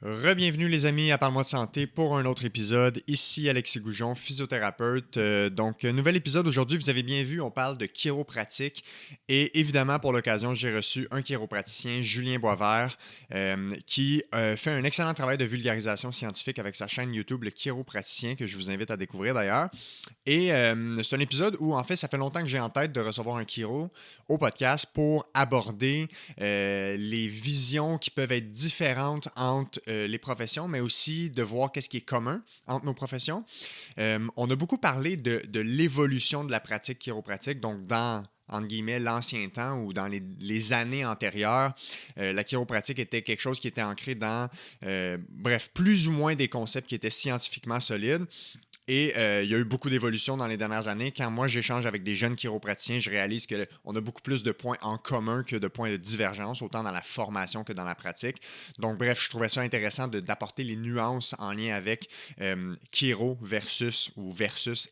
Re-bienvenue les amis à Parle-moi de santé pour un autre épisode. Ici Alexis Goujon, physiothérapeute. Nouvel épisode aujourd'hui, vous avez bien vu, on parle de chiropratique. Et évidemment, pour l'occasion, j'ai reçu un chiropraticien, Julien Boisvert, qui fait un excellent travail de vulgarisation scientifique avec sa chaîne YouTube, le chiropraticien, que je vous invite à découvrir d'ailleurs. Et c'est un épisode où, en fait, ça fait longtemps que j'ai en tête de recevoir un chiro au podcast pour aborder les visions qui peuvent être différentes entre les professions, mais aussi de voir qu'est-ce qui est commun entre nos professions. On a beaucoup parlé de l'évolution de la pratique chiropratique, donc dans entre guillemets, l'ancien temps ou dans les années antérieures, la chiropratique était quelque chose qui était ancré dans, plus ou moins des concepts qui étaient scientifiquement solides. Et il y a eu beaucoup d'évolutions dans les dernières années. Quand moi, j'échange avec des jeunes chiropraticiens, je réalise qu'on a beaucoup plus de points en commun que de points de divergence, autant dans la formation que dans la pratique. Donc, bref, je trouvais ça intéressant d'apporter les nuances en lien avec chiro versus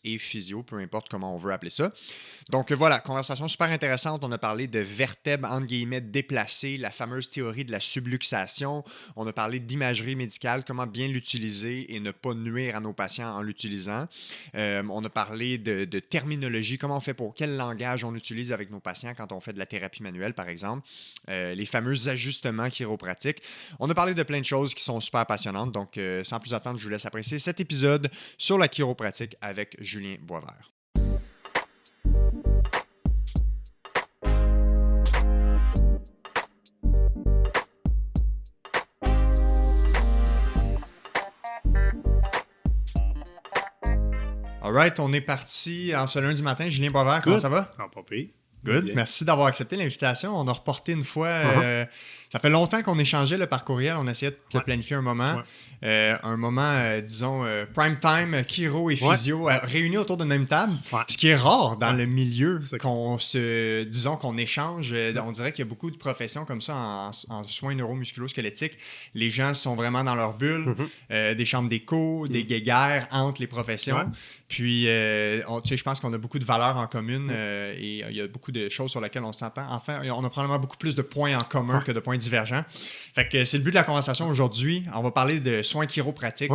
et physio, peu importe comment on veut appeler ça. Donc, voilà, conversation super intéressante. On a parlé de vertèbres, entre guillemets, déplacées, la fameuse théorie de la subluxation. On a parlé d'imagerie médicale, comment bien l'utiliser et ne pas nuire à nos patients en l'utilisant. On a parlé de terminologie, comment on fait quel langage on utilise avec nos patients quand on fait de la thérapie manuelle, par exemple, les fameux ajustements chiropratiques. On a parlé de plein de choses qui sont super passionnantes, donc sans plus attendre, je vous laisse apprécier cet épisode sur la chiropratique avec Julien Boisvert. All right, on est parti en ce lundi matin. Julien Boisvert, comment ça va? Ah, pas pire. Good. Bien. Merci d'avoir accepté l'invitation. On a reporté une fois. Ça fait longtemps qu'on échangeait par courriel. On essayait de planifier un moment. Disons, prime time, chiro et physio réunis autour d'une même table. Ouais. Ce qui est rare dans le milieu qu'on échange. On dirait qu'il y a beaucoup de professions comme ça en soins neuromusculo-squelettiques. Les gens sont vraiment dans leur bulle. Des chambres d'écho, des guéguerres entre les professions. Ouais. Puis, je pense qu'on a beaucoup de valeurs en commune et il y a beaucoup de choses sur lesquelles on s'entend. Enfin, on a probablement beaucoup plus de points en commun que de points divergents. Fait que c'est le but de la conversation aujourd'hui. On va parler de soins chiropratiques.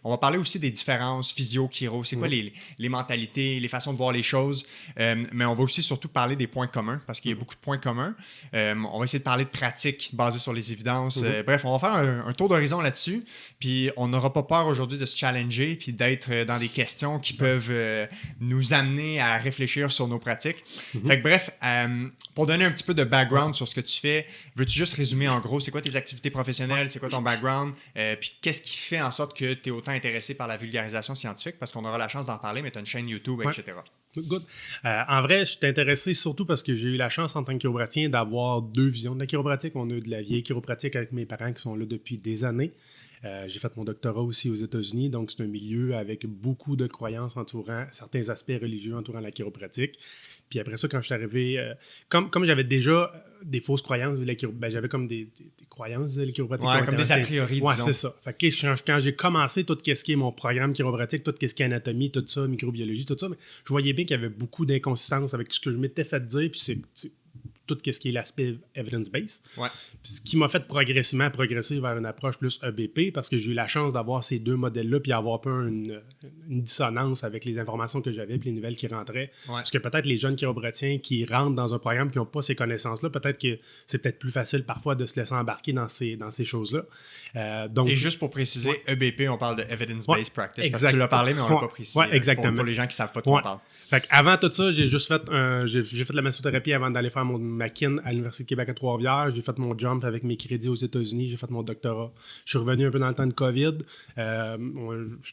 On va parler aussi des différences physio-chiro. C'est quoi les mentalités, les façons de voir les choses. Mais on va aussi surtout parler des points communs parce qu'il y a beaucoup de points communs. On va essayer de parler de pratiques basées sur les évidences. Bref, on va faire un tour d'horizon là-dessus. Puis on n'aura pas peur aujourd'hui de se challenger puis d'être dans des questions qui peuvent nous amener à réfléchir sur nos pratiques. Fait que bref, pour donner un petit peu de background sur ce que tu fais, veux-tu juste résumer en gros, c'est quoi tes activités professionnelles, c'est quoi ton background, puis qu'est-ce qui fait en sorte que tu es autant intéressé par la vulgarisation scientifique, parce qu'on aura la chance d'en parler, mais tu as une chaîne YouTube, etc. Good. En vrai, je suis intéressé surtout parce que j'ai eu la chance en tant que chiropraticien d'avoir deux visions de la chiropratique. On a eu de la vieille chiropratique avec mes parents qui sont là depuis des années. J'ai fait mon doctorat aussi aux États-Unis, donc c'est un milieu avec beaucoup de croyances entourant certains aspects religieux entourant la chiropratique. Puis après ça, quand je suis arrivé, comme j'avais déjà des fausses croyances de la chiropratique, j'avais comme des croyances de la chiropratique. Ouais, comme des a priori, disons. Ouais, c'est ça. Fait que quand j'ai commencé tout ce qui est mon programme chiropratique, tout ce qui est anatomie, tout ça, microbiologie, tout ça, mais je voyais bien qu'il y avait beaucoup d'inconsistances avec ce que je m'étais fait dire, puis c'est tout ce qui est l'aspect evidence-based. Ouais. Puis ce qui m'a fait progressivement progresser vers une approche plus EBP parce que j'ai eu la chance d'avoir ces deux modèles-là puis avoir un peu une dissonance avec les informations que j'avais puis les nouvelles qui rentraient. Ouais. Parce que peut-être les jeunes chiropraticiens qui rentrent dans un programme qui n'ont pas ces connaissances-là, peut-être que c'est peut-être plus facile parfois de se laisser embarquer dans ces choses-là. Et juste pour préciser, EBP, on parle de Evidence-Based Practice. Parce que tu l'as parlé, mais on ne l'a pas précisé. Exactement. Pour les gens qui ne savent pas de quoi on parle. Fait avant tout ça, j'ai juste fait j'ai fait de la massothérapie avant d'aller faire ma kin à l'Université de Québec à Trois-Rivières. J'ai fait mon jump avec mes crédits aux États-Unis. J'ai fait mon doctorat. Je suis revenu un peu dans le temps de COVID.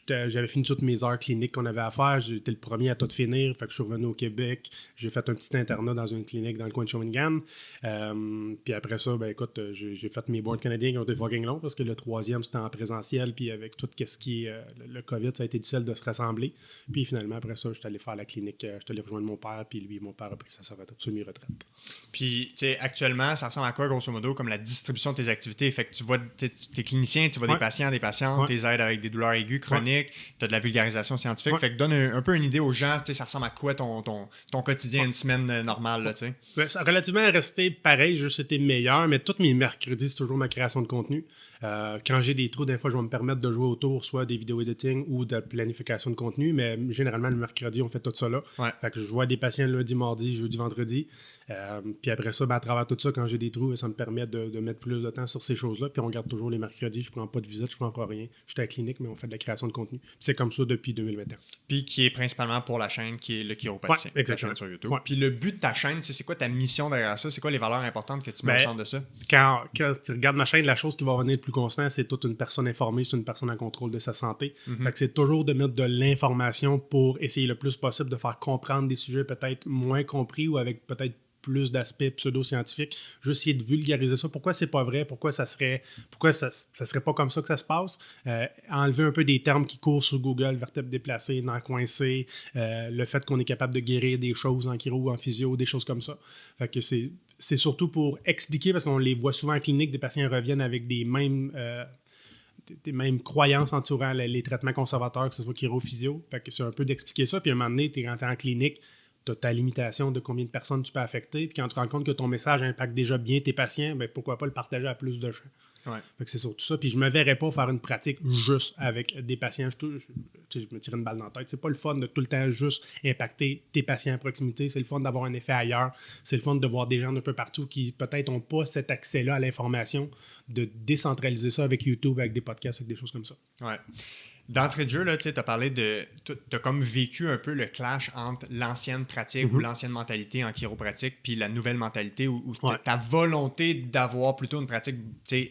J'avais fini toutes mes heures cliniques qu'on avait à faire. J'étais le premier à tout finir. Fait que je suis revenu au Québec. J'ai fait un petit internat dans une clinique dans le coin de Shawinigan. Puis après ça, écoute, j'ai fait mes boards canadiens qui ont été fucking longs parce que le troisième, c'était en présentiel. Puis avec tout ce qui est le COVID, ça a été difficile de se rassembler. Puis finalement, après ça, je suis allé faire la clinique. Je suis allé rejoindre mon père. Puis lui, mon père a pris sa semi-retraite. Puis, tu sais, actuellement, ça ressemble à quoi, grosso modo, comme la distribution de tes activités? Fait que tu vois, t'es clinicien, tu vois des patients, des patientes, t'es aides avec des douleurs aiguës, chroniques, tu as de la vulgarisation scientifique. Fait que donne un peu une idée aux gens, tu sais, ça ressemble à quoi ton quotidien, une semaine normale, là, tu sais? Ça a relativement resté pareil, juste c'était meilleur, mais tous mes mercredis, c'est toujours ma création de contenu. Quand j'ai des trous, des fois, je vais me permettre de jouer autour, soit des vidéos editing ou de planification de contenu, mais généralement, le mercredi, on fait tout ça là. Ouais. Fait que je vois des patients lundi, mardi, jeudi, vendredi. Puis après ça, à travers tout ça, quand j'ai des trous, ça me permet de mettre plus de temps sur ces choses-là. Puis on garde toujours les mercredis. Je prends pas de visite, je prends pas rien. Je suis à la clinique, mais on fait de la création de contenu. Puis c'est comme ça depuis 2021. Puis qui est principalement pour la chaîne qui est le chiropraticien. Ouais, exactement. La chaîne sur YouTube. Ouais. Puis le but de ta chaîne, c'est quoi ta mission derrière ça? C'est quoi les valeurs importantes que tu mets au centre de ça? Quand tu regardes ma chaîne, la chose qui va revenir le plus constant, c'est toute une personne informée, c'est une personne en contrôle de sa santé. Fait que c'est toujours de mettre de l'information pour essayer le plus possible de faire comprendre des sujets peut-être moins compris ou avec peut-être plus d'aspects pseudo-scientifiques, juste essayer de vulgariser ça. Pourquoi c'est pas vrai? Pourquoi ça serait pas comme ça que ça se passe? Enlever un peu des termes qui courent sur Google, vertèbre déplacée, nerf coincé, le fait qu'on est capable de guérir des choses en chiro ou en physio, des choses comme ça. Fait que c'est surtout pour expliquer, parce qu'on les voit souvent en clinique, des patients reviennent avec des mêmes croyances entourant les traitements conservateurs, que ce soit chiro, physio. Fait que c'est un peu d'expliquer ça. Puis à un moment donné, quand tu es en clinique, tu as ta limitation de combien de personnes tu peux affecter. Puis quand tu te rends compte que ton message impacte déjà bien tes patients, ben pourquoi pas le partager à plus de gens. Ouais. Fait que c'est surtout ça. Puis je me verrais pas faire une pratique juste avec des patients. Je me tire une balle dans la tête. C'est pas le fun de tout le temps juste impacter tes patients à proximité. C'est le fun d'avoir un effet ailleurs. C'est le fun de voir des gens d'un peu partout qui peut-être n'ont pas cet accès-là à l'information, de décentraliser ça avec YouTube, avec des podcasts, avec des choses comme ça. Ouais. D'entrée de jeu, tu as parlé de. Tu as comme vécu un peu le clash entre l'ancienne pratique ou l'ancienne mentalité en chiropratique puis la nouvelle mentalité ou ta volonté d'avoir plutôt une pratique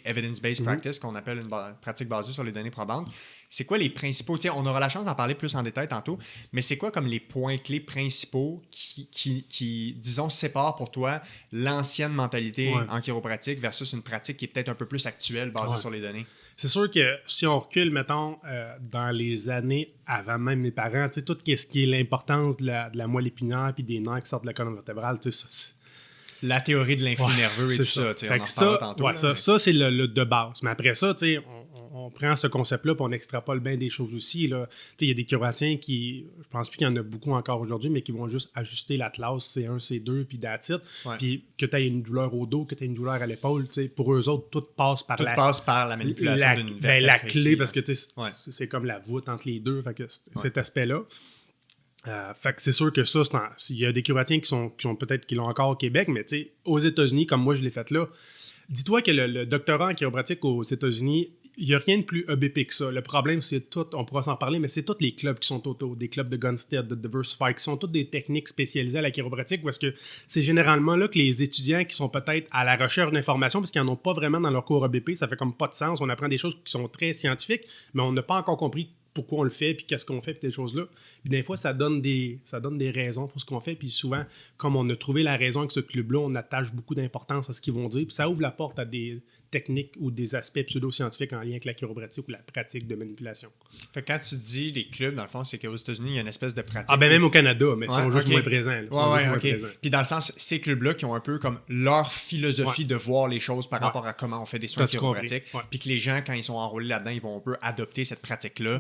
evidence-based practice, qu'on appelle une pratique basée sur les données probantes. C'est quoi les principaux? On aura la chance d'en parler plus en détail tantôt, mais c'est quoi comme les points clés principaux qui disons, séparent pour toi l'ancienne mentalité en chiropratique versus une pratique qui est peut-être un peu plus actuelle, basée sur les données? C'est sûr que si on recule, mettons, dans les années avant même mes parents, tout ce qui est l'importance de la moelle épinière puis des nerfs qui sortent de la colonne vertébrale, la théorie de l'influx nerveux et tout ça, on en reparlera tantôt. Ça, c'est le de base. Mais après ça, on prend ce concept-là et on extrapole bien des choses aussi. Il y a des chiropraticiens qui, je pense plus qu'il y en a beaucoup encore aujourd'hui, mais qui vont juste ajuster l'atlas C1, C2, puis that's it. Puis que tu aies une douleur au dos, que tu aies une douleur à l'épaule, pour eux autres, tout passe par la manipulation d'une vertèbre la clé, précise, parce que c'est comme la voûte entre les deux. Fait que cet aspect-là. Fait que c'est sûr que ça, il y a des chiropraticiens qui l'ont encore au Québec, mais aux États-Unis, comme moi je l'ai fait là, dis-toi que le doctorat en chiropratique aux États-Unis, il n'y a rien de plus EBP que ça. Le problème, c'est tout, on pourra s'en parler, mais c'est tous les clubs qui sont autour, des clubs de Gunstead, de Diversify, qui sont toutes des techniques spécialisées à la chiropratique, parce que c'est généralement là que les étudiants qui sont peut-être à la recherche d'informations, parce qu'ils n'en ont pas vraiment dans leur cours EBP, ça fait comme pas de sens. On apprend des choses qui sont très scientifiques, mais on n'a pas encore compris pourquoi on le fait, puis qu'est-ce qu'on fait, puis des choses-là. Puis des fois, ça donne des raisons pour ce qu'on fait, puis souvent, comme on a trouvé la raison avec ce club-là, on attache beaucoup d'importance à ce qu'ils vont dire, puis ça ouvre la porte à des techniques ou des aspects pseudo-scientifiques en lien avec la chiropratique ou la pratique de manipulation. Fait que quand tu dis les clubs, dans le fond, c'est qu'aux États-Unis, il y a une espèce de pratique. Même au Canada, mais ils sont juste moins présents. Puis dans le sens, ces clubs-là qui ont un peu comme leur philosophie de voir les choses par rapport à comment on fait des soins chiropratiques, puis que les gens, quand ils sont enrôlés là-dedans, ils vont un peu adopter cette pratique-là.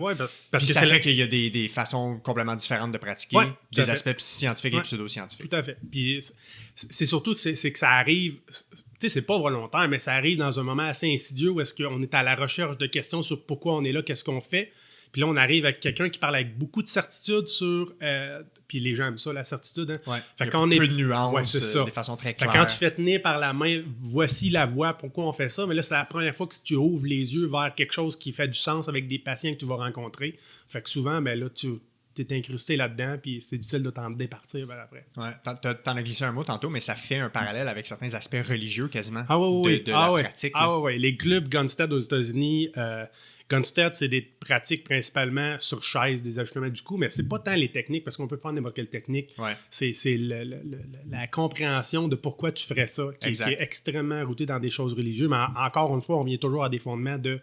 Parce que ça fait qu'il y a des façons complètement différentes de pratiquer, des aspects scientifiques et pseudo-scientifiques. Tout à fait. Puis c'est surtout que c'est que ça arrive... c'est pas volontaire, mais ça arrive dans un moment assez insidieux où est-ce qu'on est à la recherche de questions sur pourquoi on est là, qu'est-ce qu'on fait. Puis là, on arrive avec quelqu'un qui parle avec beaucoup de certitude sur... puis les gens aiment ça, la certitude. Hein? Fait qu'on peu de nuances, des façons très claires. Quand tu fais tenir par la main, voici la voie, pourquoi on fait ça. Mais là, c'est la première fois que tu ouvres les yeux vers quelque chose qui fait du sens avec des patients que tu vas rencontrer. Fait que souvent, là, tu es incrusté là-dedans, puis c'est difficile de t'en départir vers après. Ouais, t'en as glissé un mot tantôt, mais ça fait un parallèle avec certains aspects religieux quasiment de la pratique. Les clubs Gunstead aux États-Unis... Gunstead, c'est des pratiques principalement sur chaise, des ajustements du cou, mais c'est pas tant les techniques, parce qu'on peut faire n'importe quelle technique. C'est la compréhension de pourquoi tu ferais ça, qui est extrêmement routée dans des choses religieuses. Mais encore une fois, on vient toujours à des fondements de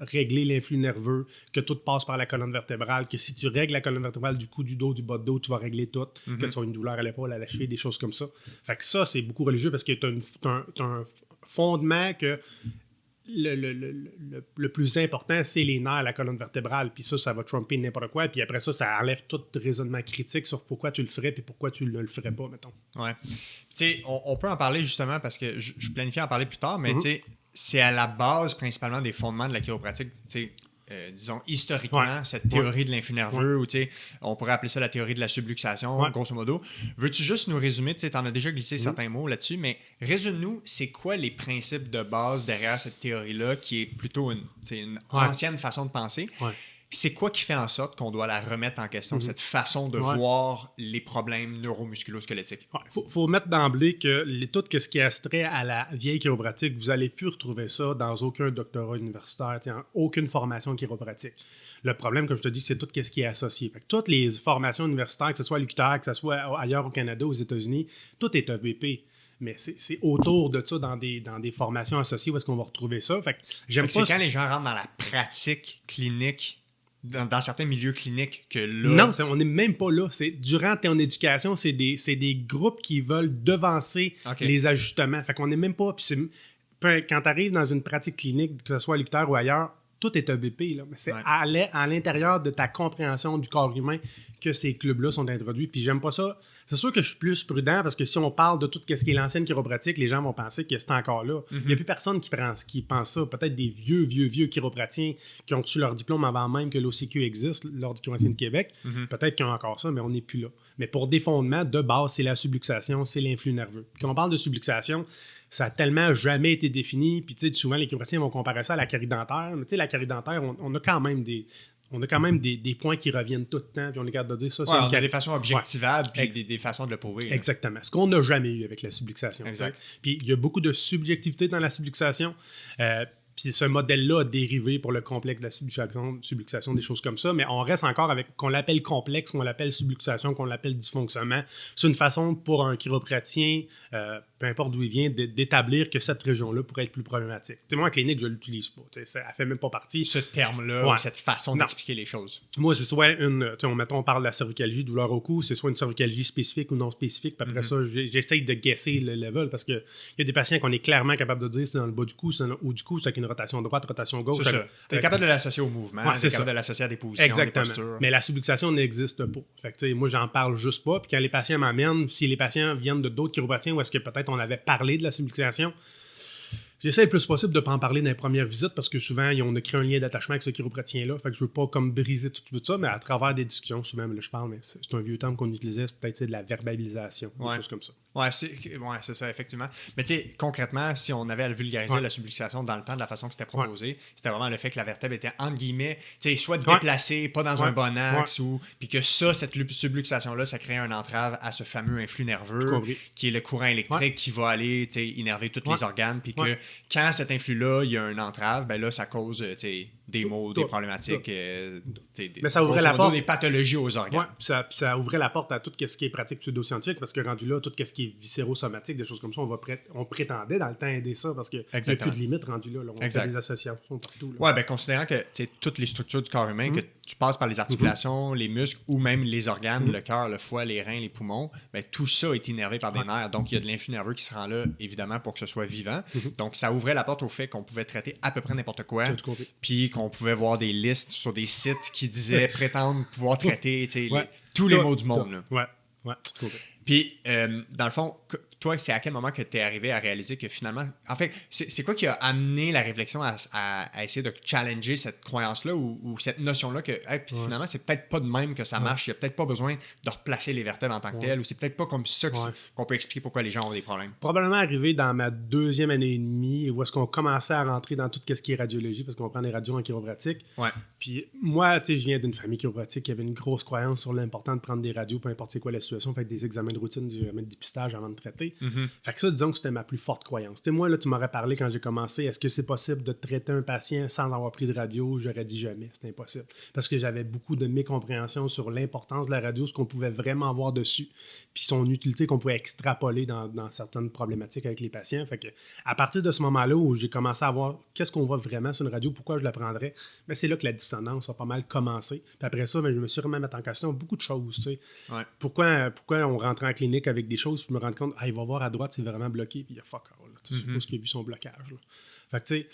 régler l'influx nerveux, que tout passe par la colonne vertébrale, que si tu règles la colonne vertébrale du cou, du dos, du bas de dos, tu vas régler tout, que tu as une douleur à l'épaule, à la cheville, des choses comme ça. Fait que ça, c'est beaucoup religieux parce que tu as un fondement que le plus important, c'est les nerfs, la colonne vertébrale. Puis ça va tromper n'importe quoi. Puis après ça enlève tout raisonnement critique sur pourquoi tu le ferais puis pourquoi tu ne le ferais pas, mettons. Ouais. Tu sais, on peut en parler justement parce que je planifie en parler plus tard, mais tu sais, c'est à la base principalement des fondements de la chiropratique, disons historiquement, cette théorie de l'influx nerveux, ou on pourrait appeler ça la théorie de la subluxation, grosso modo. Veux-tu juste nous résumer, tu en as déjà glissé certains mots là-dessus, mais résume-nous, c'est quoi les principes de base derrière cette théorie-là, qui est plutôt une ancienne façon de penser? Puis c'est quoi qui fait en sorte qu'on doit la remettre en question, cette façon de voir les problèmes neuromusculo-squelettiques? Il faut mettre d'emblée que tout ce qui est astrait à la vieille chiropratique, vous n'allez plus retrouver ça dans aucun doctorat universitaire, aucune formation chiropratique. Le problème, comme je te dis, c'est tout ce qui est associé. Fait que toutes les formations universitaires, que ce soit à l'UQTR, que ce soit ailleurs au Canada, aux États-Unis, tout est EVP. Mais c'est autour de ça, dans des formations associées, où est-ce qu'on va retrouver ça. Fait que c'est quand les gens rentrent dans la pratique clinique, dans certains milieux cliniques, que là... Non, on n'est même pas là. C'est durant ton éducation, c'est des groupes qui veulent devancer les ajustements. Fait qu'on n'est même pas... Quand tu arrives dans une pratique clinique, que ce soit à l'UQTR ou ailleurs, tout est EBP. Là. Mais c'est à l'intérieur de ta compréhension du corps humain que ces clubs-là sont introduits. Puis j'aime pas ça. C'est sûr que je suis plus prudent parce que si on parle de tout ce qui est l'ancienne chiropratique, les gens vont penser que c'est encore là. Il n'y a plus personne qui pense ça. Peut-être des vieux chiropratiens qui ont reçu leur diplôme avant même que l'OCQ existe, l'Ordre du chiropratien de Québec. Peut-être qu'ils ont encore ça, mais on n'est plus là. Mais pour des fondements, de base, c'est la subluxation, c'est l'influx nerveux. Puis quand on parle de subluxation, ça a tellement jamais été défini. Puis souvent, les chiropratiens vont comparer ça à la carie dentaire. Mais la carie dentaire, on a quand même des points qui reviennent tout le temps, puis on est capable de dire ça. On a des façons objectivables, puis des façons de le prouver. Là. Exactement. Ce qu'on n'a jamais eu avec la subluxation. Exact. Puis il y a beaucoup de subjectivité dans la subluxation. Puis ce modèle-là a dérivé pour le complexe de la subluxation, des choses comme ça, mais on reste encore avec qu'on l'appelle complexe, qu'on l'appelle subluxation, qu'on l'appelle dysfonctionnement. C'est une façon pour un chiropratien, peu importe d'où il vient, d'établir que cette région-là pourrait être plus problématique. Moi, en clinique, je ne l'utilise pas. Ça ne fait même pas partie. Ce terme-là, cette façon d'expliquer les choses. Moi, c'est soit on parle de la cervicalgie, douleur au cou, c'est soit une cervicalgie spécifique ou non spécifique. Puis après ça, j'essaye de guesser le level parce qu'il y a des patients qu'on est clairement capable de dire c'est dans le bas du cou, c'est dans le haut du cou, c'est avec une rotation droite, rotation gauche. Tu es capable de l'associer au mouvement, tu es capable de l'associer à des positions, exactement. Des postures. Mais la subluxation n'existe pas. Fait que, moi, j'en parle juste pas. Puis quand les patients m'amènent, si les patients viennent de d'autres chiropratiens ou est-ce que peut-être on avait parlé de la subluxation, j'essaie le plus possible de ne pas en parler dans les premières visites parce que souvent, on a créé un lien d'attachement avec ce chiropratien-là. Fait que je veux pas comme briser tout ça, mais à travers des discussions, souvent, là, je parle, mais c'est un vieux terme qu'on utilisait, c'est peut-être de la verbalisation, des choses comme ça. C'est ça, effectivement. Mais tu sais, concrètement, si on avait à vulgariser la subluxation dans le temps de la façon que c'était proposé, c'était vraiment le fait que la vertèbre était, entre guillemets, soit déplacée, pas dans un bon axe, puis que cette subluxation-là, ça crée un entrave à ce fameux influx nerveux, qui est le courant électrique qui va aller innerver tous les organes, puis que quand cet influx-là, il y a une entrave, ben là, ça cause des maux, des problématiques, mais ça ouvrait la porte. Des pathologies aux organes. Ça ouvrait la porte à tout ce qui est pratique pseudo-scientifique, parce que rendu là, tout ce qui est viscéro-somatique, des choses comme ça, on prétendait dans le temps aider ça, parce qu'il n'y a plus de limite rendu là. On fait des associations partout. Oui, bien, considérant que toutes les structures du corps humain, que tu passes par les articulations, les muscles ou même les organes, le cœur, le foie, les reins, les poumons, ben, tout ça est innervé par des nerfs. Donc, il y a de l'influx nerveux qui se rend là, évidemment, pour que ce soit vivant. Donc, ça ouvrait la porte au fait qu'on pouvait traiter à peu près n'importe quoi, puis qu'on pouvait voir des listes sur des sites qui disaient prétendre pouvoir traiter tous les maux du monde. Puis, dans le fond, toi, c'est à quel moment que tu es arrivé à réaliser que finalement... En fait, c'est quoi qui a amené la réflexion à essayer de challenger cette croyance-là ou cette notion-là que puis finalement, c'est peut-être pas de même que ça marche. Il n'y a peut-être pas besoin de replacer les vertèbres en tant que telles ou c'est peut-être pas comme ça qu'on peut expliquer pourquoi les gens ont des problèmes. Probablement arrivé dans ma deuxième année et demie où est-ce qu'on commençait à rentrer dans tout ce qui est radiologie parce qu'on prend des radios en chiropratique. Puis moi, tu sais, je viens d'une famille chiropratique qui avait une grosse croyance sur l'important de prendre des radios, peu importe c'est quoi la situation, faire des examens de routine, des examens de dépistage avant de traiter. Fait que ça, disons que c'était ma plus forte croyance. T'sais, moi, là, tu m'aurais parlé quand j'ai commencé, est-ce que c'est possible de traiter un patient sans avoir pris de radio? J'aurais dit jamais, c'est impossible. Parce que j'avais beaucoup de mécompréhension sur l'importance de la radio, ce qu'on pouvait vraiment voir dessus, puis son utilité qu'on pouvait extrapoler dans certaines problématiques avec les patients. Fait que à partir de ce moment-là où j'ai commencé à voir qu'est-ce qu'on voit vraiment sur une radio, pourquoi je la prendrais, ben, c'est là que la dissonance a pas mal commencé. Puis après ça, ben, je me suis remis à mettre en question beaucoup de choses. Tu sais. Pourquoi on rentrait en clinique avec des choses puis me rendre compte, il va voir à droite, c'est vraiment bloqué, puis il y a fuck all. Je suppose qu'il a vu son blocage. Là. Fait que tu sais,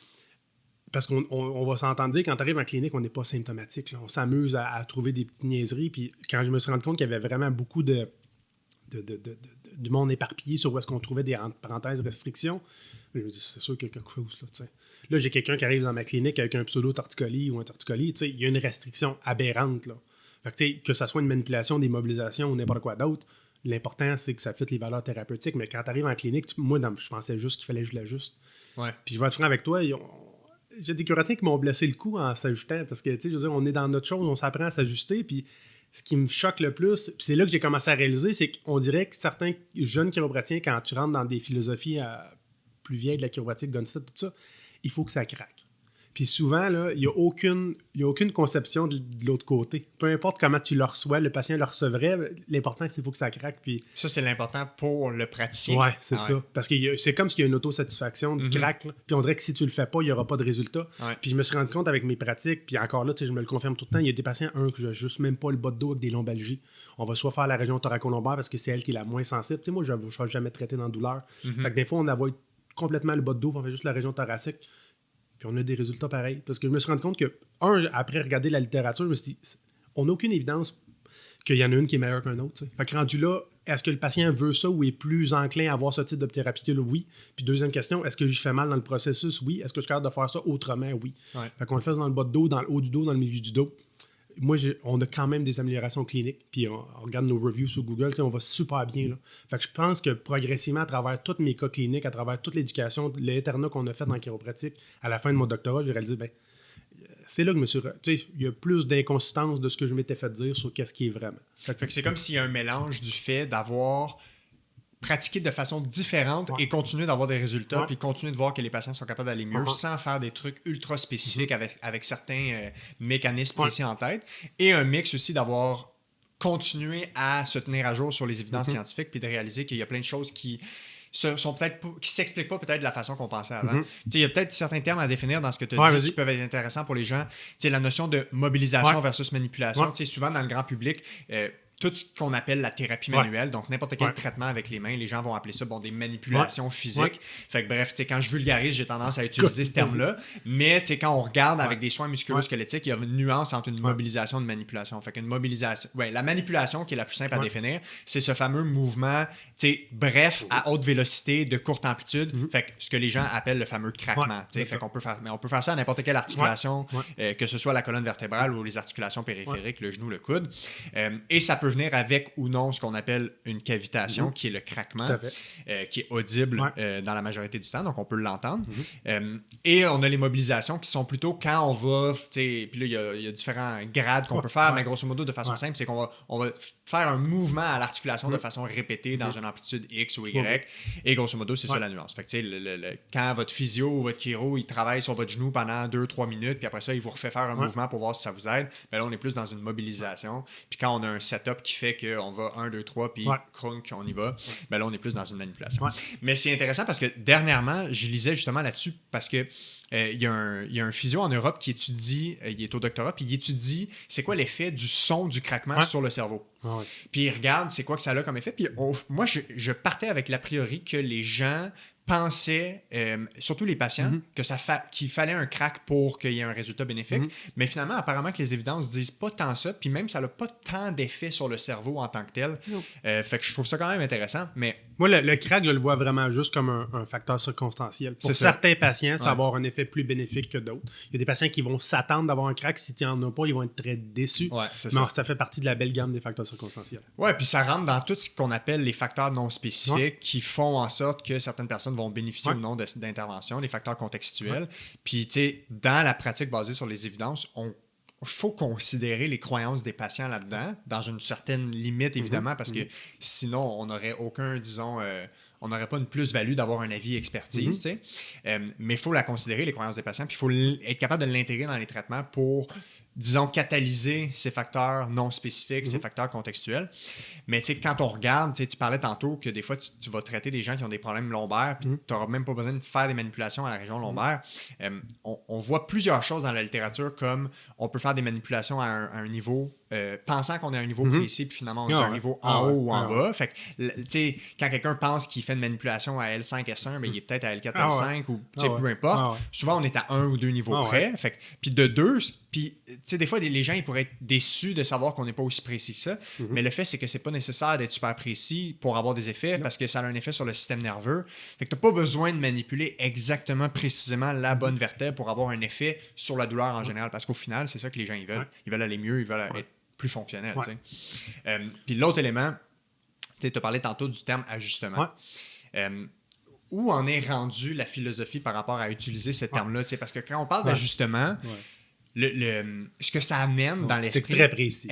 parce qu'on va s'entendre dire, quand tu arrives en clinique, on n'est pas symptomatique. Là. On s'amuse à trouver des petites niaiseries. Puis quand je me suis rendu compte qu'il y avait vraiment beaucoup de du monde éparpillé sur où est-ce qu'on trouvait des, entre parenthèses, restrictions. Je me dis, c'est sûr qu'il y a quelque chose. Là, j'ai quelqu'un qui arrive dans ma clinique avec un pseudo-torticolis ou un torticolis. Il y a une restriction aberrante. Là. Fait que ça soit une manipulation, des mobilisations ou n'importe quoi d'autre, l'important, c'est que ça fitte les valeurs thérapeutiques. Mais quand tu arrives en clinique, moi, je pensais juste qu'il fallait que je l'ajuste. Ouais. Puis je vais être franc avec toi, j'ai des chiropratiens qui m'ont blessé le cou en s'ajustant parce que, je veux dire, on est dans notre chose, on s'apprend à s'ajuster. Puis ce qui me choque le plus, puis c'est là que j'ai commencé à réaliser, c'est qu'on dirait que certains jeunes chiropratiens, quand tu rentres dans des philosophies plus vieilles de la chiropratique, Gunstead, tout ça, il faut que ça craque. Puis souvent, là, il n'y a aucune conception de l'autre côté. Peu importe comment tu le reçois, le patient le recevrait, l'important, c'est qu'il faut que ça craque. Puis... Ça, c'est l'important pour le praticien. Ouais, c'est ça. Parce que c'est comme s'il y a une autosatisfaction du crack. Là. Puis on dirait que si tu le fais pas, il n'y aura pas de résultat. Ouais. Puis je me suis rendu compte avec mes pratiques, puis encore là, je me le confirme tout le temps, il y a des patients, que je juste même pas le bas de dos avec des lombalgies. On va soit faire la région thoracolombaire parce que c'est elle qui est la moins sensible. Moi, je ne suis jamais traité dans la douleur. Fait que des fois, on avoid complètement le bas de dos, on fait juste la région thoracique. Puis on a des résultats pareils. Parce que je me suis rendu compte que, après regarder la littérature, je me suis dit, on n'a aucune évidence qu'il y en a une qui est meilleure qu'un autre. T'sais. Fait que rendu là, est-ce que le patient veut ça ou est plus enclin à avoir ce type de thérapie-là? Oui. Puis deuxième question, est-ce que j'y fais mal dans le processus? Oui. Est-ce que je suis capable de faire ça autrement? Oui. Ouais. Fait qu'on le fait dans le bas de dos, dans le haut du dos, dans le milieu du dos. Moi, on a quand même des améliorations cliniques. Puis on regarde nos reviews sur Google, on va super bien. Là. Fait que je pense que progressivement, à travers tous mes cas cliniques, à travers toute l'éducation, l'internat qu'on a fait en chiropratique, à la fin de mon doctorat, j'ai réalisé, c'est là que je me suis... il y a plus d'inconsistance de ce que je m'étais fait dire sur qu'est-ce qui est vraiment. Fait que c'est comme s'il y a un mélange du fait d'avoir pratiquer de façon différente et continuer d'avoir des résultats, puis continuer de voir que les patients sont capables d'aller mieux sans faire des trucs ultra spécifiques avec certains mécanismes précis en tête. Et un mix aussi d'avoir continué à se tenir à jour sur les évidences scientifiques, puis de réaliser qu'il y a plein de choses qui sont peut-être qui s'expliquent pas peut-être de la façon qu'on pensait avant. Il y a peut-être certains termes à définir dans ce que tu as dit qui peuvent être intéressants pour les gens. La notion de mobilisation versus manipulation. Souvent, dans le grand public, tout ce qu'on appelle la thérapie manuelle, donc n'importe quel traitement avec les mains, les gens vont appeler ça des manipulations physiques. Fait que bref, quand je vulgarise, j'ai tendance à utiliser ce terme-là. Mais quand on regarde avec des soins musculo-squelettiques, il y a une nuance entre une mobilisation et une manipulation. Fait qu'une mobilisation, la manipulation qui est la plus simple à définir, c'est ce fameux mouvement, bref, à haute vélocité, de courte amplitude. Fait que ce que les gens appellent le fameux craquement. Fait qu'on peut faire, mais on peut faire ça à n'importe quelle articulation, que ce soit la colonne vertébrale ou les articulations périphériques, le genou, le coude. Et ça peut venir avec ou non ce qu'on appelle une cavitation, qui est le craquement, qui est audible dans la majorité du temps, donc on peut l'entendre. Et on a les mobilisations qui sont plutôt quand on va, puis là, il y a différents grades qu'on peut faire, mais grosso modo, de façon simple, c'est qu'on va faire un mouvement à l'articulation de façon répétée dans une amplitude X ou Y, et grosso modo, c'est ça la nuance. Fait que, quand votre physio ou votre chiro, il travaille sur votre genou pendant 2-3 minutes, puis après ça, il vous refait faire un mouvement pour voir si ça vous aide, ben là, on est plus dans une mobilisation. Puis quand on a un setup qui fait qu'on va 1, 2, 3, puis crunk, on y va, ben là, on est plus dans une manipulation. Mais c'est intéressant parce que dernièrement, je lisais justement là-dessus parce que il y a un physio en Europe qui étudie, il est au doctorat, puis il étudie c'est quoi l'effet du son du craquement sur le cerveau. Puis il regarde c'est quoi que ça a comme effet. Puis moi, je partais avec l'a priori que les gens pensaient, surtout les patients, qu'il fallait un crack pour qu'il y ait un résultat bénéfique. Mais finalement, apparemment que les évidences disent pas tant ça, puis même ça n'a pas tant d'effet sur le cerveau en tant que tel. Fait que je trouve ça quand même intéressant. Mais moi, le crack, je le vois vraiment juste comme un facteur circonstanciel. Pour certains patients, ça va avoir un effet plus bénéfique que d'autres. Il y a des patients qui vont s'attendre d'avoir un crack. Si tu n'en as pas, ils vont être très déçus. Mais ça fait partie de la belle gamme des facteurs circonstanciels. Oui, puis ça rentre dans tout ce qu'on appelle les facteurs non spécifiques qui font en sorte que certaines personnes vont bénéficier ou non d'intervention, les facteurs contextuels. Puis, tu sais, dans la pratique basée sur les évidences, il faut considérer les croyances des patients là-dedans, dans une certaine limite, évidemment, parce que sinon, on n'aurait aucun, disons... on n'aurait pas une plus-value d'avoir un avis expertise, tu sais. Mais il faut la considérer, les croyances des patients, puis il faut être capable de l'intégrer dans les traitements pour, disons, catalyser ces facteurs non spécifiques, ces facteurs contextuels. Mais tu sais, quand on regarde, tu parlais tantôt que des fois, tu vas traiter des gens qui ont des problèmes lombaires, puis tu n'auras même pas besoin de faire des manipulations à la région lombaire. On voit plusieurs choses dans la littérature, comme on peut faire des manipulations à un niveau... pensant qu'on est à un niveau précis, puis finalement on est à un niveau en haut ou en bas. Fait que, tu sais, quand quelqu'un pense qu'il fait une manipulation à L5, S1, mais il est peut-être à L4, L5, ou peu importe. Souvent, on est à un ou deux niveaux près. Fait que, puis de deux, puis tu sais, des fois, les gens ils pourraient être déçus de savoir qu'on n'est pas aussi précis que ça, mais le fait, c'est que c'est pas nécessaire d'être super précis pour avoir des effets parce que ça a un effet sur le système nerveux. Fait que t'as pas besoin de manipuler exactement, précisément la bonne vertèbre pour avoir un effet sur la douleur en général, parce qu'au final, c'est ça que les gens ils veulent. Ils veulent aller mieux, ils veulent être plus fonctionnels. Puis l'autre élément, tu as parlé tantôt du terme ajustement. Où en est rendue la philosophie par rapport à utiliser ce terme-là? Parce que quand on parle d'ajustement, ce que ça amène dans l'esprit... C'est très précis.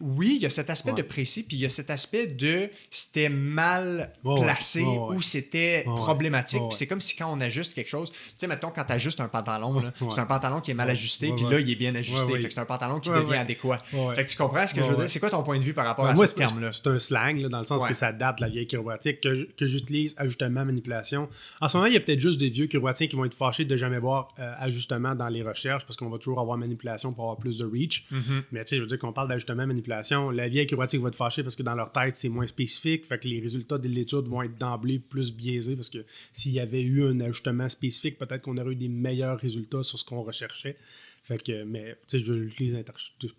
Oui, il y a cet aspect de précis, puis il y a cet aspect de c'était mal placé ou c'était problématique. Puis c'est comme si quand on ajuste quelque chose, tu sais, mettons, quand tu ajustes un pantalon, là, c'est un pantalon qui est mal ajusté, puis là, il est bien ajusté. Fait que c'est un pantalon qui devient adéquat. Fait que tu comprends ce que je veux dire? C'est quoi ton point de vue par rapport à ce terme-là? C'est un slang, là, dans le sens que ça date de la vieille chiropratique, que j'utilise ajustement, manipulation. En ce moment, il y a peut-être juste des vieux chiropratiens qui vont être fâchés de jamais voir ajustement dans les recherches, parce qu'on va toujours avoir manipulation pour avoir plus de reach. Mais tu sais, je veux dire qu'on parle d'ajustement, manipulation. La vieille chiropratique va être fâchée parce que dans leur tête, c'est moins spécifique. Fait que les résultats de l'étude vont être d'emblée plus biaisés parce que s'il y avait eu un ajustement spécifique, peut-être qu'on aurait eu des meilleurs résultats sur ce qu'on recherchait. Fait que, mais tu sais, je l'utilise.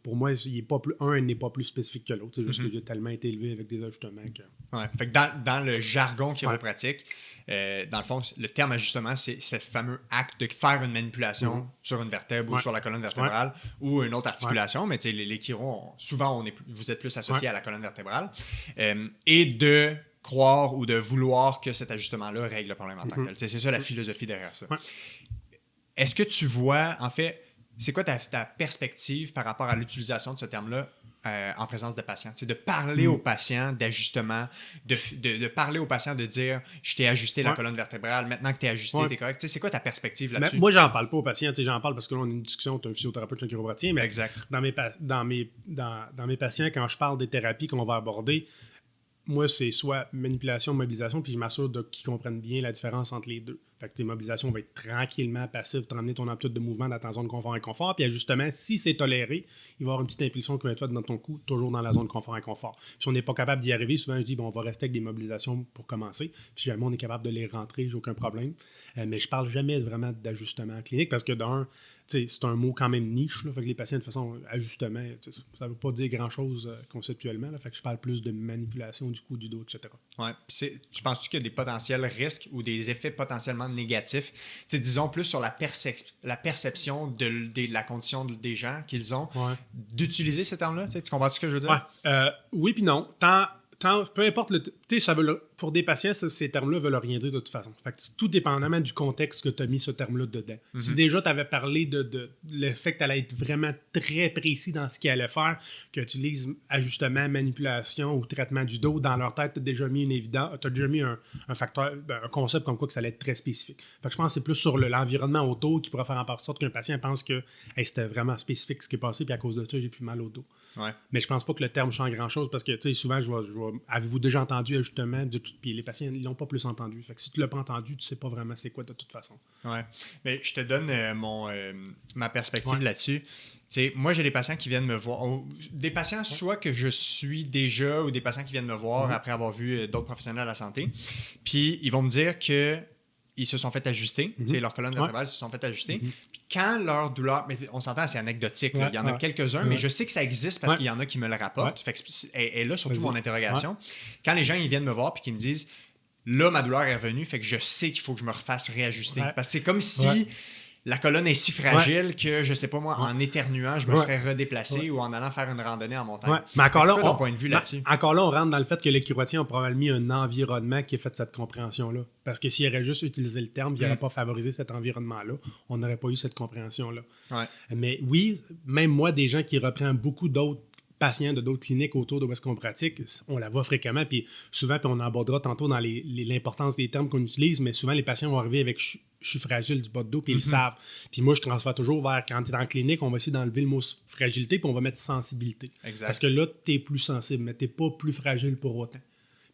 Pour moi, un n'est pas plus spécifique que l'autre. C'est juste que j'ai tellement été élevé avec des ajustements que. Fait que dans le jargon chiropratique, dans le fond, le terme ajustement, c'est ce fameux acte de faire une manipulation sur une vertèbre ou sur la colonne vertébrale ou une autre articulation. Mais tu sais, les chiros, souvent, vous êtes plus associés à la colonne vertébrale. Et de croire ou de vouloir que cet ajustement-là règle le problème en tant que tel. C'est ça la philosophie derrière ça. Est-ce que tu vois, en fait, c'est quoi ta perspective par rapport à l'utilisation de ce terme-là en présence de patients? De parler aux patients d'ajustement, de parler aux patients de dire « je t'ai ajusté la colonne vertébrale, maintenant que tu es ajusté, tu es correct ». C'est quoi ta perspective là-dessus? Moi, j'en parle pas aux patients. J'en parle parce que là, on a une discussion, tu es un physiothérapeute, un chiropratien. Mais exact. Dans mes patients, quand je parle des thérapies qu'on va aborder, moi, c'est soit manipulation, mobilisation, puis je m'assure qu'ils comprennent bien la différence entre les deux. Fait que tes mobilisations vont être tranquillement passives, te ramener ton amplitude de mouvement dans ta zone de confort et confort. Puis justement, si c'est toléré, il va y avoir une petite impulsion qui va être faite dans ton cou, toujours dans la zone de confort et confort. Puis si on n'est pas capable d'y arriver, souvent je dis, on va rester avec des mobilisations pour commencer. Puis jamais on est capable de les rentrer, j'ai aucun problème. Mais je parle jamais vraiment d'ajustement clinique parce que c'est un mot quand même niche. Là, fait que les patients, de toute façon, ajustement, ça ne veut pas dire grand-chose conceptuellement. Là, fait que je parle plus de manipulation du cou, du dos, etc. Ouais. Tu penses-tu qu'il y a des potentiels risques ou des effets potentiellement négatifs, disons plus sur la perception de la condition des gens qu'ils ont, d'utiliser ce terme-là? Tu comprends ce que je veux dire? Oui puis non. Peu importe pour des patients, ces termes-là ne veulent rien dire de toute façon. Fait que tout dépendamment du contexte que tu as mis ce terme-là dedans. Si déjà tu avais parlé de le fait que tu allais être vraiment très précis dans ce qu'il allait faire, que tu utilises ajustement, manipulation ou traitement du dos, dans leur tête, tu as déjà mis un facteur, un concept comme quoi que ça allait être très spécifique. Fait que je pense que c'est plus sur l'environnement autour qui pourrait faire en sorte qu'un patient pense que c'était vraiment spécifique ce qui est passé, puis à cause de ça, j'ai plus mal au dos. Mais je pense pas que le terme change grand-chose parce que souvent, avez-vous déjà entendu ajustement de tout, puis les patients ils l'ont pas plus entendu. Fait que si tu l'as pas entendu, tu sais pas vraiment c'est quoi de toute façon. Ouais. Mais je te donne ma perspective là-dessus. Moi, j'ai des patients qui viennent me voir. Des patients soit que je suis déjà ou des patients qui viennent me voir après avoir vu d'autres professionnels de la santé. Puis ils vont me dire que ils se sont fait ajuster. Leurs colonnes vertébrales se sont fait ajuster. Puis quand leur douleur... Mais on s'entend, c'est anecdotique. Il y en a quelques-uns, mais je sais que ça existe parce qu'il y en a qui me le rapportent. Fait que et là, surtout mon interrogation. Quand les gens ils viennent me voir et qu'ils me disent « Là, ma douleur est revenue, fait que je sais qu'il faut que je me refasse réajuster. Parce que c'est comme si... La colonne est si fragile que, je sais pas moi, en éternuant, je me serais redéplacé ou en allant faire une randonnée en montagne. Mais encore là, ton point de vue là-dessus? Encore là, on rentre dans le fait que les chiropratiens ont probablement mis un environnement qui a fait cette compréhension-là. Parce que s'il aurait juste utilisé le terme, il n'aurait pas favorisé cet environnement-là, on n'aurait pas eu cette compréhension-là. Mais oui, même moi, des gens qui reprennent beaucoup d'autres patients de d'autres cliniques autour de où est-ce qu'on pratique, on la voit fréquemment, puis souvent, puis on abordera tantôt dans l'importance des termes qu'on utilise, mais souvent, les patients vont arriver avec « je suis fragile du bas de dos », puis ils le savent. Puis moi, je transfère toujours vers, quand tu es en clinique, on va essayer d'enlever le mot « fragilité », puis on va mettre « sensibilité ». Parce que là, tu es plus sensible, mais tu n'es pas plus fragile pour autant.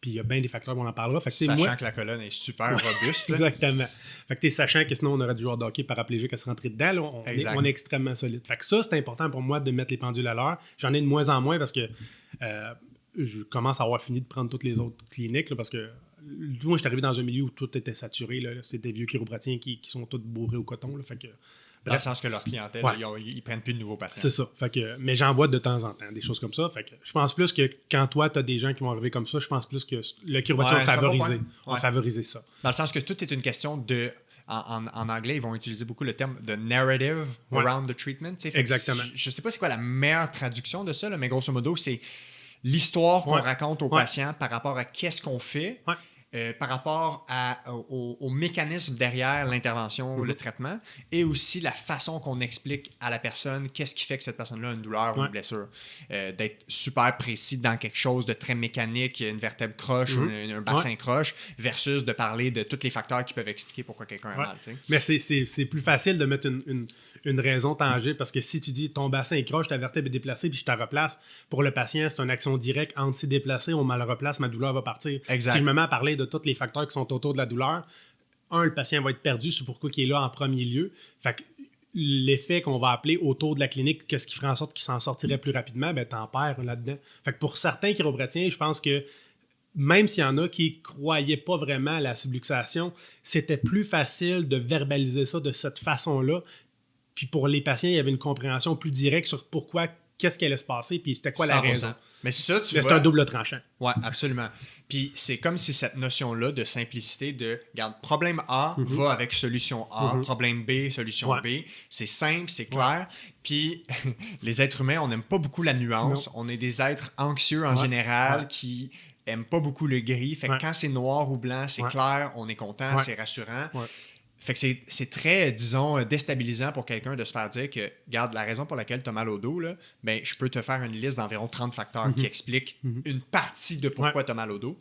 Puis il y a bien des facteurs, on en parlera. Fait que, sachant que la colonne est super robuste. Exactement. Fait que sachant que sinon, on aurait du joueur de hockey paraplégique à se rentrer dedans, là, on est extrêmement solide. Fait que ça, c'est important pour moi de mettre les pendules à l'heure. J'en ai de moins en moins parce que je commence à avoir fini de prendre toutes les autres cliniques là, parce que moi, je suis arrivé dans un milieu où tout était saturé. Là, c'est des vieux chiropratiens qui sont tous bourrés au coton. Là, fait que Dans le sens que leur clientèle, Ouais. ils prennent plus de nouveaux patients. C'est ça. Fait que, mais j'en vois de temps en temps des choses comme ça. Fait que je pense plus que quand toi, tu as des gens qui vont arriver comme ça, je pense plus que le chiropraticien Ouais, va c'est un bon favoriser, point. Ouais. favoriser ça. Dans le sens que tout est une question de... En anglais, ils vont utiliser beaucoup le terme de narrative around the treatment. Fait Exactement. Je ne sais pas c'est quoi la meilleure traduction de ça, là, mais grosso modo, c'est l'histoire qu'on raconte aux patients par rapport à qu'est-ce qu'on fait, par rapport au mécanisme derrière l'intervention, le traitement, et aussi la façon qu'on explique à la personne qu'est-ce qui fait que cette personne-là a une douleur ou une blessure. D'être super précis dans quelque chose de très mécanique, une vertèbre croche, un bassin croche, versus de parler de tous les facteurs qui peuvent expliquer pourquoi quelqu'un a mal. T'sais. Mais c'est plus facile de mettre une raison tangible parce que si tu dis ton bassin est croche, ta vertèbre est déplacée, puis je te replace, pour le patient, c'est une action directe anti-déplacée, on me le replace, ma douleur va partir. Exact. Si je me mets à parler de tous les facteurs qui sont autour de la douleur, le patient va être perdu, c'est pourquoi il est là en premier lieu. Fait que l'effet qu'on va appeler autour de la clinique, qu'est-ce qui ferait en sorte qu'il s'en sortirait plus rapidement, ben t'en perds là-dedans. Fait que pour certains chiropraticiens, je pense que même s'il y en a qui ne croyaient pas vraiment à la subluxation, c'était plus facile de verbaliser ça de cette façon-là. Puis pour les patients, il y avait une compréhension plus directe sur pourquoi, qu'est-ce qui allait se passer, puis c'était quoi 100%. La raison. Mais ça, tu vois... C'est un double tranchant. Oui, absolument. Puis c'est comme si cette notion-là de simplicité de, regarde, problème A va avec solution A, problème B, solution B. C'est simple, c'est clair. Puis les êtres humains, on n'aime pas beaucoup la nuance. Non. On est des êtres anxieux en général qui n'aiment pas beaucoup le gris. Fait que quand c'est noir ou blanc, c'est clair, on est content, c'est rassurant. Fait que c'est très, disons, déstabilisant pour quelqu'un de se faire dire que, regarde, la raison pour laquelle tu as mal au dos, là, ben, je peux te faire une liste d'environ 30 facteurs qui expliquent une partie de pourquoi tu as mal au dos.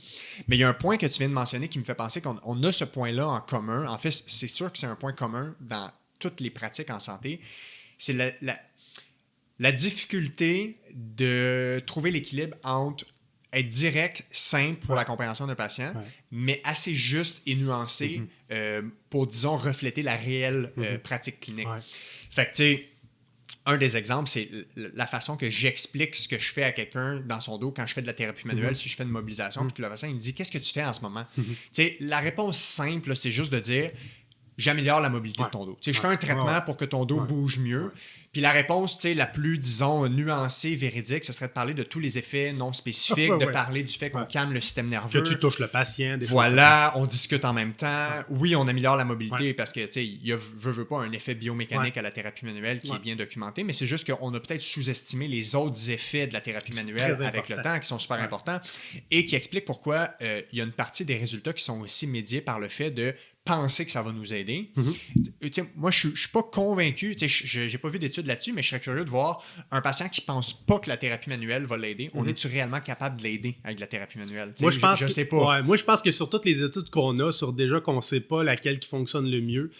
Mais il y a un point que tu viens de mentionner qui me fait penser qu'on a ce point-là en commun. En fait, c'est sûr que c'est un point commun dans toutes les pratiques en santé. C'est la difficulté de trouver l'équilibre entre être direct, simple pour la compréhension d'un patient, mais assez juste et nuancé pour, disons, refléter la réelle pratique clinique. Fait que, tu sais, un des exemples, c'est la façon que j'explique ce que je fais à quelqu'un dans son dos quand je fais de la thérapie manuelle, si je fais une mobilisation, puis le patient, il me dit « Qu'est-ce que tu fais en ce moment? » Tu sais, la réponse simple, là, c'est juste de dire « J'améliore la mobilité de ton dos. » Tu sais, je fais un traitement pour que ton dos bouge mieux. Puis la réponse, tu sais, la plus, disons, nuancée, véridique, ce serait de parler de tous les effets non spécifiques, de parler du fait qu'on calme le système nerveux. Que tu touches le patient. Voilà, on discute en même temps. Oui, on améliore la mobilité parce que, tu sais, il y a, veut pas un effet biomécanique à la thérapie manuelle qui est bien documenté, mais c'est juste qu'on a peut-être sous-estimé les autres effets de la thérapie manuelle avec le temps qui sont super importants et qui expliquent pourquoi il y a une partie des résultats qui sont aussi médiés par le fait de penser que ça va nous aider. Moi, je suis pas convaincu, j'ai pas vu d'études là-dessus, mais je serais curieux de voir un patient qui pense pas que la thérapie manuelle va l'aider. On est-tu réellement capable de l'aider avec la thérapie manuelle? Moi, je sais pas. Moi, je pense que sur toutes les études qu'on a, sur déjà qu'on sait pas laquelle qui fonctionne le mieux,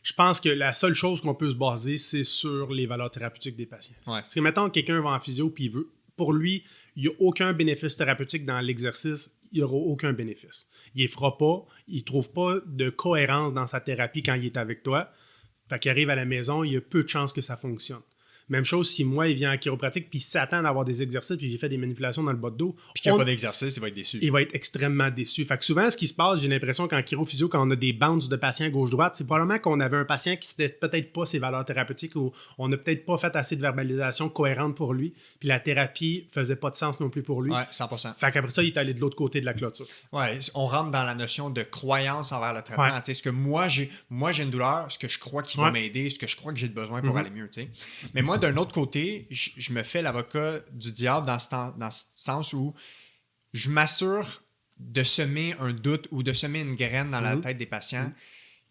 je pense que la seule chose qu'on peut se baser, c'est sur les valeurs thérapeutiques des patients. Parce que, mettons, quelqu'un va en physio puis il veut, pour lui, il n'y a aucun bénéfice thérapeutique dans l'exercice, il n'y aura aucun bénéfice. Il ne les fera pas, il ne trouve pas de cohérence dans sa thérapie quand il est avec toi. Fait qu'il arrive à la maison, il y a peu de chances que ça fonctionne. Même chose si moi, il vient en chiropratique puis il s'attend d'avoir des exercices puis j'ai fait des manipulations dans le bas de dos. Puis qu'il n'y a pas d'exercice, il va être déçu. Il va être extrêmement déçu. Fait que souvent, ce qui se passe, j'ai l'impression qu'en chirophysio, quand on a des bounces de patients gauche-droite, c'est probablement qu'on avait un patient qui n'était peut-être pas ses valeurs thérapeutiques ou on n'a peut-être pas fait assez de verbalisation cohérente pour lui. Puis la thérapie faisait pas de sens non plus pour lui. Ouais, 100%. Fait qu'après ça, il est allé de l'autre côté de la clôture. Ouais, on rentre dans la notion de croyance envers le traitement. Tu sais, ce que moi j'ai une douleur, ce que je crois qui va m'aider, ce que je crois que j'ai besoin pour aller mieux. Tu sais. Mais moi, d'un autre côté, je me fais l'avocat du diable dans ce sens où je m'assure de semer un doute ou de semer une graine dans la tête des patients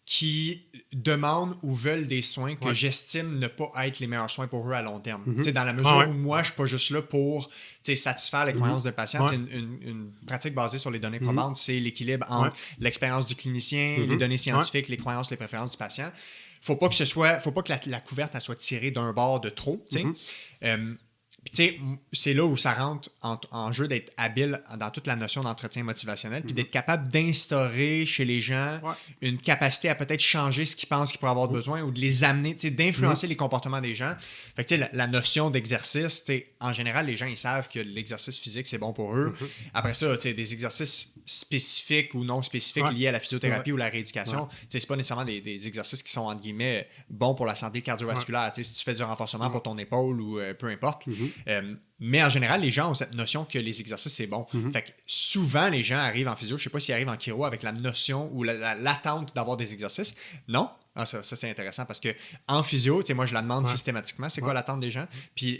qui demandent ou veulent des soins que j'estime ne pas être les meilleurs soins pour eux à long terme. Dans la mesure où moi, je ne suis pas juste là pour satisfaire les croyances de patient. Une pratique basée sur les données probantes, c'est l'équilibre entre l'expérience du clinicien, les données scientifiques, les croyances, les préférences du patient. Faut pas que la couverte elle soit tirée d'un bord de trop. Puis tu sais, c'est là où ça rentre en jeu d'être habile dans toute la notion d'entretien motivationnel, puis d'être capable d'instaurer chez les gens une capacité à peut-être changer ce qu'ils pensent qu'ils pourraient avoir besoin ou de les amener, tu sais, d'influencer les comportements des gens. Fait que tu sais, la notion d'exercice, tu sais, en général, les gens, ils savent que l'exercice physique, c'est bon pour eux. Après ça, tu sais, des exercices spécifiques ou non spécifiques liés à la physiothérapie ou la rééducation, tu sais, c'est pas nécessairement des exercices qui sont, entre guillemets, bons pour la santé cardiovasculaire. Tu sais, si tu fais du renforcement pour ton épaule ou peu importe. Mais en général, les gens ont cette notion que les exercices, c'est bon. Fait que souvent, les gens arrivent en physio, je sais pas s'ils arrivent en chiro avec la notion ou l'attente d'avoir des exercices. Non. Ah, ça c'est intéressant parce que en physio, tu sais, moi, je la demande systématiquement. C'est quoi l'attente des gens? Puis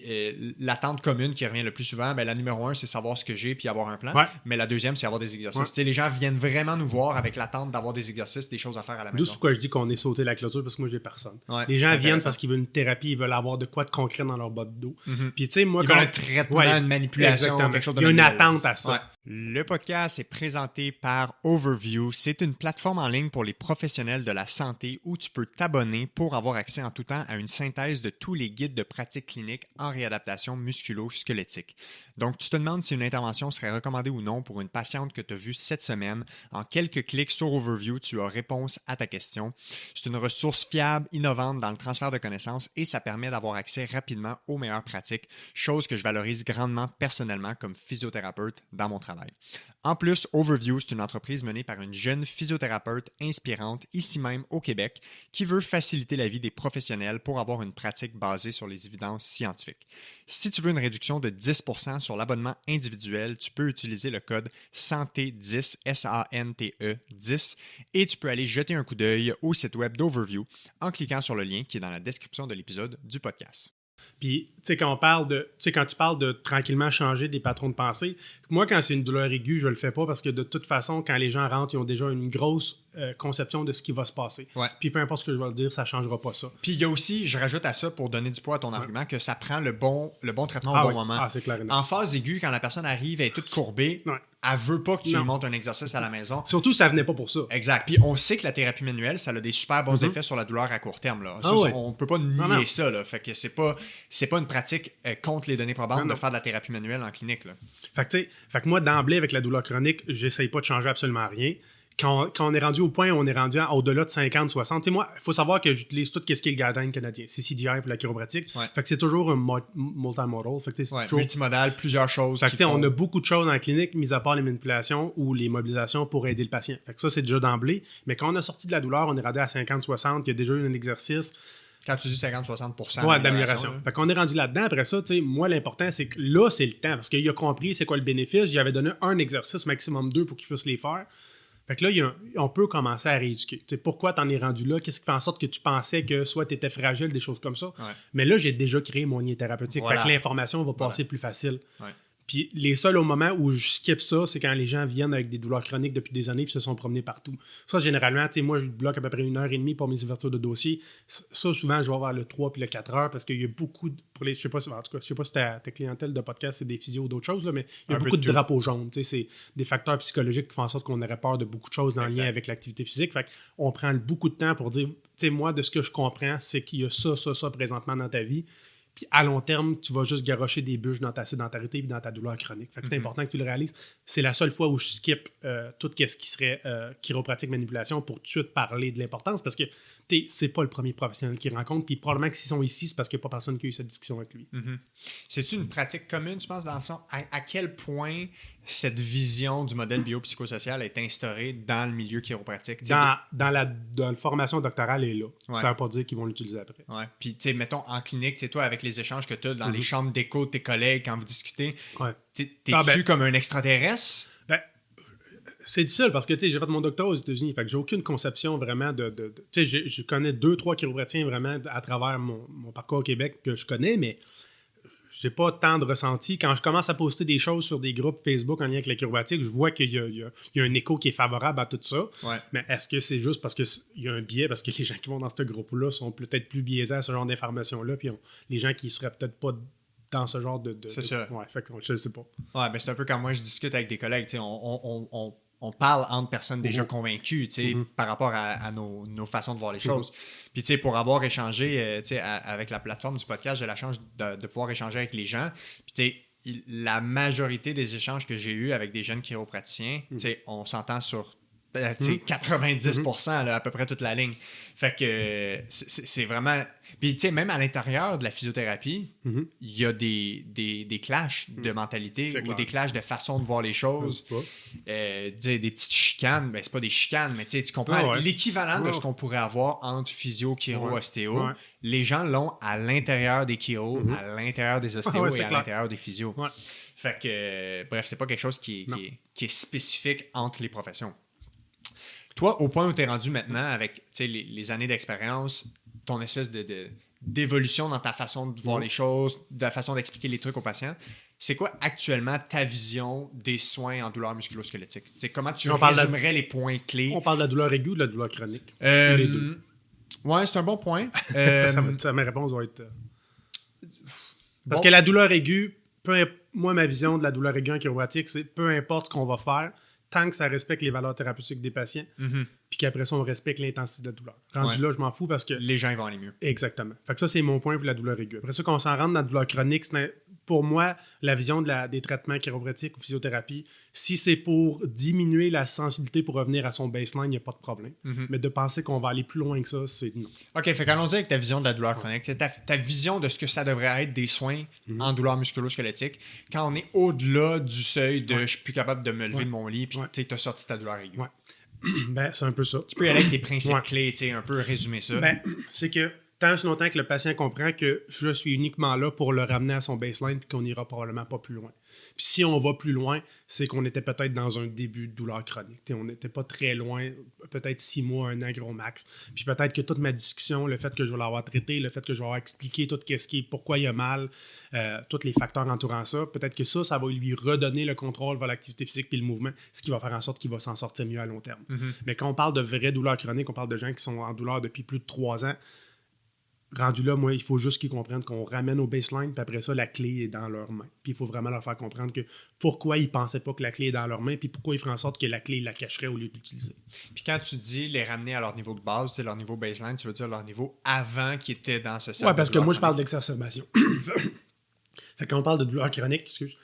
l'attente commune qui revient le plus souvent, ben, la numéro 1, c'est savoir ce que j'ai puis avoir un plan. Mais la deuxième, c'est avoir des exercices. Tu sais, les gens viennent vraiment nous voir avec l'attente d'avoir des exercices, des choses à faire à la maison. D'où pourquoi je dis qu'on est sauté la clôture parce que moi, j'ai personne. Les gens viennent parce qu'ils veulent une thérapie, ils veulent avoir de quoi de concret dans leur bas de dos. Puis, tu sais, moi, ils veulent un traitement, une manipulation, quelque chose de il y a une attente à ça. Le podcast est présenté par Overview. C'est une plateforme en ligne pour les professionnels de la santé où tu peux t'abonner pour avoir accès en tout temps à une synthèse de tous les guides de pratique clinique en réadaptation musculo-squelettique. Donc, tu te demandes si une intervention serait recommandée ou non pour une patiente que tu as vue cette semaine. En quelques clics sur Overview, tu as réponse à ta question. C'est une ressource fiable, innovante dans le transfert de connaissances et ça permet d'avoir accès rapidement aux meilleures pratiques, chose que je valorise grandement personnellement comme physiothérapeute dans mon travail. En plus, Overview, c'est une entreprise menée par une jeune physiothérapeute inspirante ici même au Québec qui veut faciliter la vie des professionnels pour avoir une pratique basée sur les évidences scientifiques. Si tu veux une réduction de 10% sur l'abonnement individuel, tu peux utiliser le code SANTE10, S-A-N-T-E 10, et tu peux aller jeter un coup d'œil au site web d'Overview en cliquant sur le lien qui est dans la description de l'épisode du podcast. Puis, tu sais, quand tu parles de tranquillement changer des patrons de pensée, moi, quand c'est une douleur aiguë, je le fais pas parce que de toute façon, quand les gens rentrent, ils ont déjà une grosse conception de ce qui va se passer. Puis, peu importe ce que je vais leur dire, ça changera pas ça. Puis, il y a aussi, je rajoute à ça pour donner du poids à ton argument, que ça prend le bon traitement au bon moment. Ah, c'est clair. En phase aiguë, quand la personne arrive, elle est toute courbée, elle veut pas que tu lui montres un exercice à la maison. Surtout, ça venait pas pour ça. Exact. Puis, on sait que la thérapie manuelle, ça a des super bons effets sur la douleur à court terme. Là. On peut pas nier ça. Là. Fait que c'est pas une pratique contre les données probantes de faire de la thérapie manuelle en clinique. Là. Fait que moi, d'emblée, avec la douleur chronique, j'essaye pas de changer absolument rien. Quand on est rendu au point où on est rendu au-delà de 50, 60, moi, il faut savoir que j'utilise tout ce qui est le guideline canadien. C'est CDI pour la chiropratique. Fait que c'est toujours un multimodal. Fait que toujours multimodal, plusieurs choses. Fait que on a beaucoup de choses en clinique, mis à part les manipulations ou les mobilisations pour aider le patient. Fait que ça, c'est déjà d'emblée. Mais quand on a sorti de la douleur, on est rendu à 50, 60, il y a déjà eu un exercice. Quand tu dis 50-60% d'amélioration. Fait qu'on est rendu là-dedans. Après ça, moi, l'important, c'est que là, c'est le temps. Parce qu'il a compris c'est quoi le bénéfice. J'avais donné un exercice, maximum 2 pour qu'il puisse les faire. Fait que là, on peut commencer à rééduquer. Pourquoi t'en es rendu là? Qu'est-ce qui fait en sorte que tu pensais que soit tu étais fragile, des choses comme ça? Mais là, j'ai déjà créé mon lien thérapeutique. Fait que l'information va passer plus facile. Puis les seuls au moment où je skip ça, c'est quand les gens viennent avec des douleurs chroniques depuis des années et se sont promenés partout. Ça, généralement, moi, je bloque à peu près 1h30 pour mes ouvertures de dossier. Ça, souvent, je vais vers le 3 puis le 4 heures parce qu'il y a beaucoup je sais pas si ta clientèle de podcast, c'est des physios ou d'autres choses, là, mais il y a beaucoup de drapeaux jaunes. C'est des facteurs psychologiques qui font en sorte qu'on aurait peur de beaucoup de choses en lien avec l'activité physique. Fait qu'on prend beaucoup de temps pour dire, moi, de ce que je comprends, c'est qu'il y a ça présentement dans ta vie. Puis à long terme, tu vas juste garrocher des bûches dans ta sédentarité et dans ta douleur chronique. Fait que c'est important que tu le réalises. C'est la seule fois où je skip tout ce qui serait chiropratique manipulation pour tout de suite parler de l'importance parce que c'est pas le premier professionnel qu'ils rencontrent. Puis probablement que s'ils sont ici, c'est parce qu'il n'y a pas personne qui a eu cette discussion avec lui. C'est-tu une pratique commune, tu penses, dans le fond? À quel point cette vision du modèle biopsychosocial est instaurée dans le milieu chiropratique? Dans la formation doctorale, elle est là. Ça ne veut pas dire qu'ils vont l'utiliser après. Puis, mettons, en clinique, toi, avec les échanges que tu as dans les chambres d'écho de tes collègues quand vous discutez, t'es-tu comme un extraterrestre? C'est difficile parce que j'ai fait mon doctorat aux États-Unis. Fait que j'ai aucune conception vraiment je connais 2-3 chiropraticiens vraiment à travers mon parcours au Québec que je connais, mais j'ai pas tant de ressenti. Quand je commence à poster des choses sur des groupes Facebook en lien avec la chiropratique, je vois qu'il y a un écho qui est favorable à tout ça. Mais est-ce que c'est juste parce qu'il y a un biais, parce que les gens qui vont dans ce groupe-là sont peut-être plus biaisés à ce genre d'informations-là, puis les gens qui seraient peut-être pas dans ce genre de... C'est ça. Fait que je sais pas. Mais c'est un peu comme moi, je discute avec des collègues, on parle entre personnes déjà convaincues, tu sais, par rapport à nos façons de voir les choses. Puis, tu sais, pour avoir échangé, tu sais, avec la plateforme du podcast, j'ai la chance de pouvoir échanger avec les gens. Puis, tu sais, la majorité des échanges que j'ai eus avec des jeunes chiropraticiens, tu sais, on s'entend sur 90%, là, à peu près toute la ligne. Fait que c'est vraiment... Puis, tu sais, même à l'intérieur de la physiothérapie, il y a des clashs de mentalité ou des clashs de façon de voir les choses. Des petites chicanes, ben c'est pas des chicanes, mais tu comprends l'équivalent de ce qu'on pourrait avoir entre physio, chiro, ostéo. Les gens l'ont à l'intérieur des chiro, à l'intérieur des ostéos et à l'intérieur des physios. Fait que, bref, c'est pas quelque chose qui est spécifique entre les professions. Toi, au point où tu es rendu maintenant avec les années d'expérience, ton espèce d'évolution dans ta façon de voir les choses, de la façon d'expliquer les trucs aux patients, c'est quoi actuellement ta vision des soins en douleur musculo-squelettique? T'sais, comment tu résumerais les points clés? On parle de la douleur aiguë ou de la douleur chronique? Les deux. Ouais, c'est un bon point. Ma réponse va être... Parce que la douleur aiguë, moi, ma vision de la douleur aiguë en chiropratique, c'est peu importe ce qu'on va faire, tant que ça respecte les valeurs thérapeutiques des patients, puis qu'après ça, on respecte l'intensité de la douleur. Rendu là, je m'en fous parce que... Les gens ils vont aller mieux. Exactement. Fait que ça, c'est mon point pour la douleur aiguë. Après ça, quand on s'en rentre dans la douleur chronique, pour moi, la vision des traitements chiropratiques ou physiothérapie, si c'est pour diminuer la sensibilité pour revenir à son baseline, il n'y a pas de problème. Mais de penser qu'on va aller plus loin que ça, c'est non. OK, fait qu'allons-y avec ta vision de la douleur chronique. C'est ta vision de ce que ça devrait être des soins en douleur musculo-squelettique quand on est au-delà du seuil de je suis plus capable de me lever de mon lit puis tu as sorti ta douleur aiguë. Ben, c'est un peu ça. Tu peux y aller avec tes principes clés, un peu résumer ça. Ben, c'est que tant si longtemps que le patient comprend que je suis uniquement là pour le ramener à son baseline et qu'on n'ira probablement pas plus loin. Puis si on va plus loin, c'est qu'on était peut-être dans un début de douleur chronique. On n'était pas très loin, peut-être 6 mois, 1 an gros max. Puis peut-être que toute ma discussion, le fait que je vais l'avoir traité, le fait que je vais avoir expliqué tout ce qui est, pourquoi il y a mal, tous les facteurs entourant ça, peut-être que ça va lui redonner le contrôle vers l'activité physique puis le mouvement, ce qui va faire en sorte qu'il va s'en sortir mieux à long terme. Mais quand on parle de vraie douleur chronique, on parle de gens qui sont en douleur depuis plus de 3 ans. Rendu là, moi, il faut juste qu'ils comprennent qu'on ramène au baseline, puis après ça, la clé est dans leurs mains. Puis il faut vraiment leur faire comprendre que pourquoi ils ne pensaient pas que la clé est dans leurs mains, puis pourquoi ils feraient en sorte que la clé, ils la cacheraient au lieu de l'utiliser. Puis quand tu dis les ramener à leur niveau de base, c'est leur niveau baseline, tu veux dire leur niveau avant qu'ils étaient dans ce cercle. Oui, parce que moi, je parle d'exacerbation. Fait qu'on parle de douleur chronique, excuse.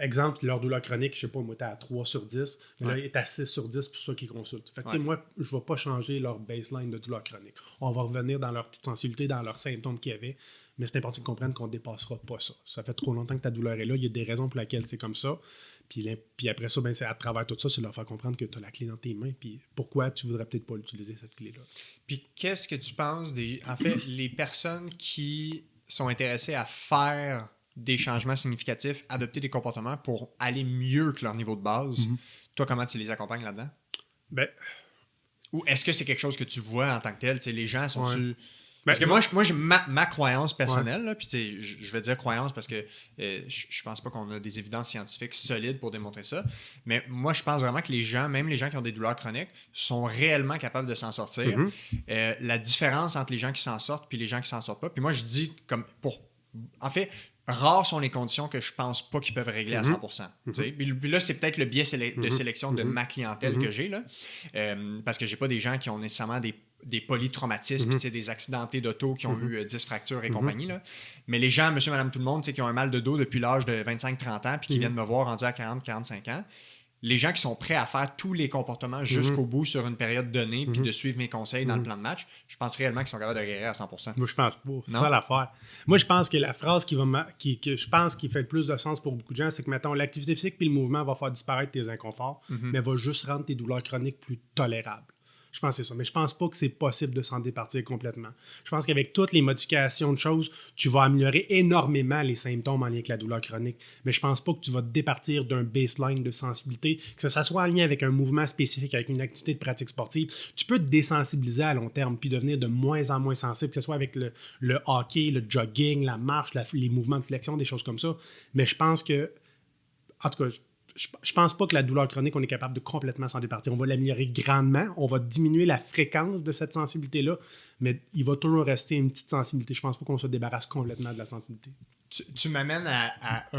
Exemple, leur douleur chronique, je sais pas, moi, t'es à 3 sur 10, mais là, il est à 6 sur 10 pour ceux qui consultent. Fait que, moi, je vais pas changer leur baseline de douleur chronique. On va revenir dans leur petite sensibilité, dans leurs symptômes qu'il y avait, mais c'est important de comprendre qu'on dépassera pas ça. Ça fait trop longtemps que ta douleur est là, il y a des raisons pour lesquelles c'est comme ça. Puis après ça, c'est à travers tout ça, c'est leur faire comprendre que tu as la clé dans tes mains, puis pourquoi tu voudrais peut-être pas l'utiliser, cette clé-là. Puis qu'est-ce que tu penses en fait, les personnes qui sont intéressées à faire des changements significatifs, adopter des comportements pour aller mieux que leur niveau de base. Toi, comment tu les accompagnes là-dedans? Ben, ou est-ce que c'est quelque chose que tu vois en tant que tel? T'sais, les gens sont-tu... Parce que moi j'ai ma croyance personnelle, là, puis je vais dire croyance parce que je pense pas qu'on a des évidences scientifiques solides pour démontrer ça, mais moi je pense vraiment que les gens, même les gens qui ont des douleurs chroniques, sont réellement capables de s'en sortir. La différence entre les gens qui s'en sortent puis les gens qui s'en sortent pas, puis moi je dis comme en fait, rares sont les conditions que je pense pas qu'ils peuvent régler à 100%. Puis là, c'est peut-être le biais de sélection de ma clientèle que j'ai, là, parce que j'ai pas des gens qui ont nécessairement des polytraumatismes, des accidentés d'auto qui ont eu 10 fractures et compagnie. Là. Mais les gens, monsieur, madame, tout le monde, qui ont un mal de dos depuis l'âge de 25-30 ans puis qui viennent me voir rendu à 40-45 ans, les gens qui sont prêts à faire tous les comportements jusqu'au bout sur une période donnée puis de suivre mes conseils dans le plan de match, je pense réellement qu'ils sont capables de guérir à 100%. Moi, je pense pas. C'est ça l'affaire. Moi, je pense que la phrase que je pense qui fait le plus de sens pour beaucoup de gens, c'est que, mettons, l'activité physique puis le mouvement va faire disparaître tes inconforts, mais va juste rendre tes douleurs chroniques plus tolérables. Je pense que c'est ça. Mais je pense pas que c'est possible de s'en départir complètement. Je pense qu'avec toutes les modifications de choses, tu vas améliorer énormément les symptômes en lien avec la douleur chronique. Mais je pense pas que tu vas te départir d'un baseline de sensibilité, que ça soit en lien avec un mouvement spécifique, avec une activité de pratique sportive. Tu peux te désensibiliser à long terme puis devenir de moins en moins sensible, que ce soit avec le hockey, le jogging, la marche, les mouvements de flexion, des choses comme ça. Mais je pense que, en tout cas, je pense pas que la douleur chronique, on est capable de complètement s'en départir. On va l'améliorer grandement, on va diminuer la fréquence de cette sensibilité-là, mais il va toujours rester une petite sensibilité. Je pense pas qu'on se débarrasse complètement de la sensibilité. tu m'amènes à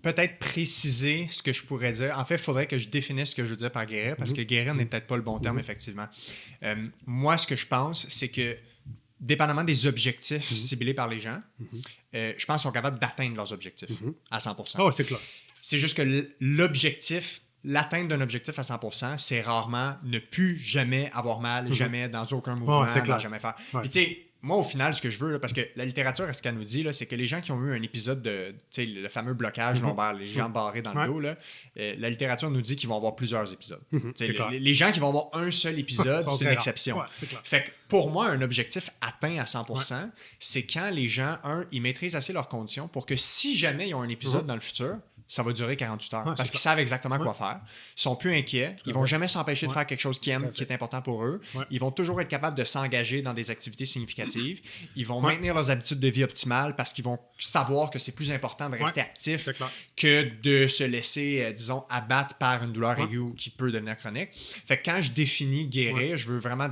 peut-être préciser ce que je pourrais dire. En fait, il faudrait que je définisse ce que je veux dire par guérir, parce que guérir n'est peut-être pas le bon terme, effectivement. Moi, ce que je pense, c'est que, dépendamment des objectifs ciblés par les gens, je pense qu'ils sont capables d'atteindre leurs objectifs à 100%. Ah ouais, c'est clair. C'est juste que l'atteinte d'un objectif à 100%, c'est rarement ne plus jamais avoir mal, jamais dans aucun mouvement, jamais faire. Ouais. Puis tu sais, moi, au final, ce que je veux, là, parce que la littérature, ce qu'elle nous dit, là, c'est que les gens qui ont eu un épisode de, tu sais, le fameux blocage lombaire, les jambes barrées dans le dos, là, la littérature nous dit qu'ils vont avoir plusieurs épisodes. Les gens qui vont avoir un seul épisode, c'est une exception. Ouais, fait que pour moi, un objectif atteint à 100%, c'est quand les gens, ils maîtrisent assez leurs conditions pour que si jamais ils ont un épisode dans le futur, ça va durer 48 heures. Parce qu'ils savent exactement quoi faire. Ils sont plus inquiets. Ils vont jamais s'empêcher de faire quelque chose qu'ils aiment, qui est important pour eux. Ils vont toujours être capables de s'engager dans des activités significatives. Ils vont maintenir leurs habitudes de vie optimales parce qu'ils vont savoir que c'est plus important de rester actif que de se laisser, disons, abattre par une douleur aiguë qui peut devenir chronique. Fait que quand je définis guérir, je veux vraiment,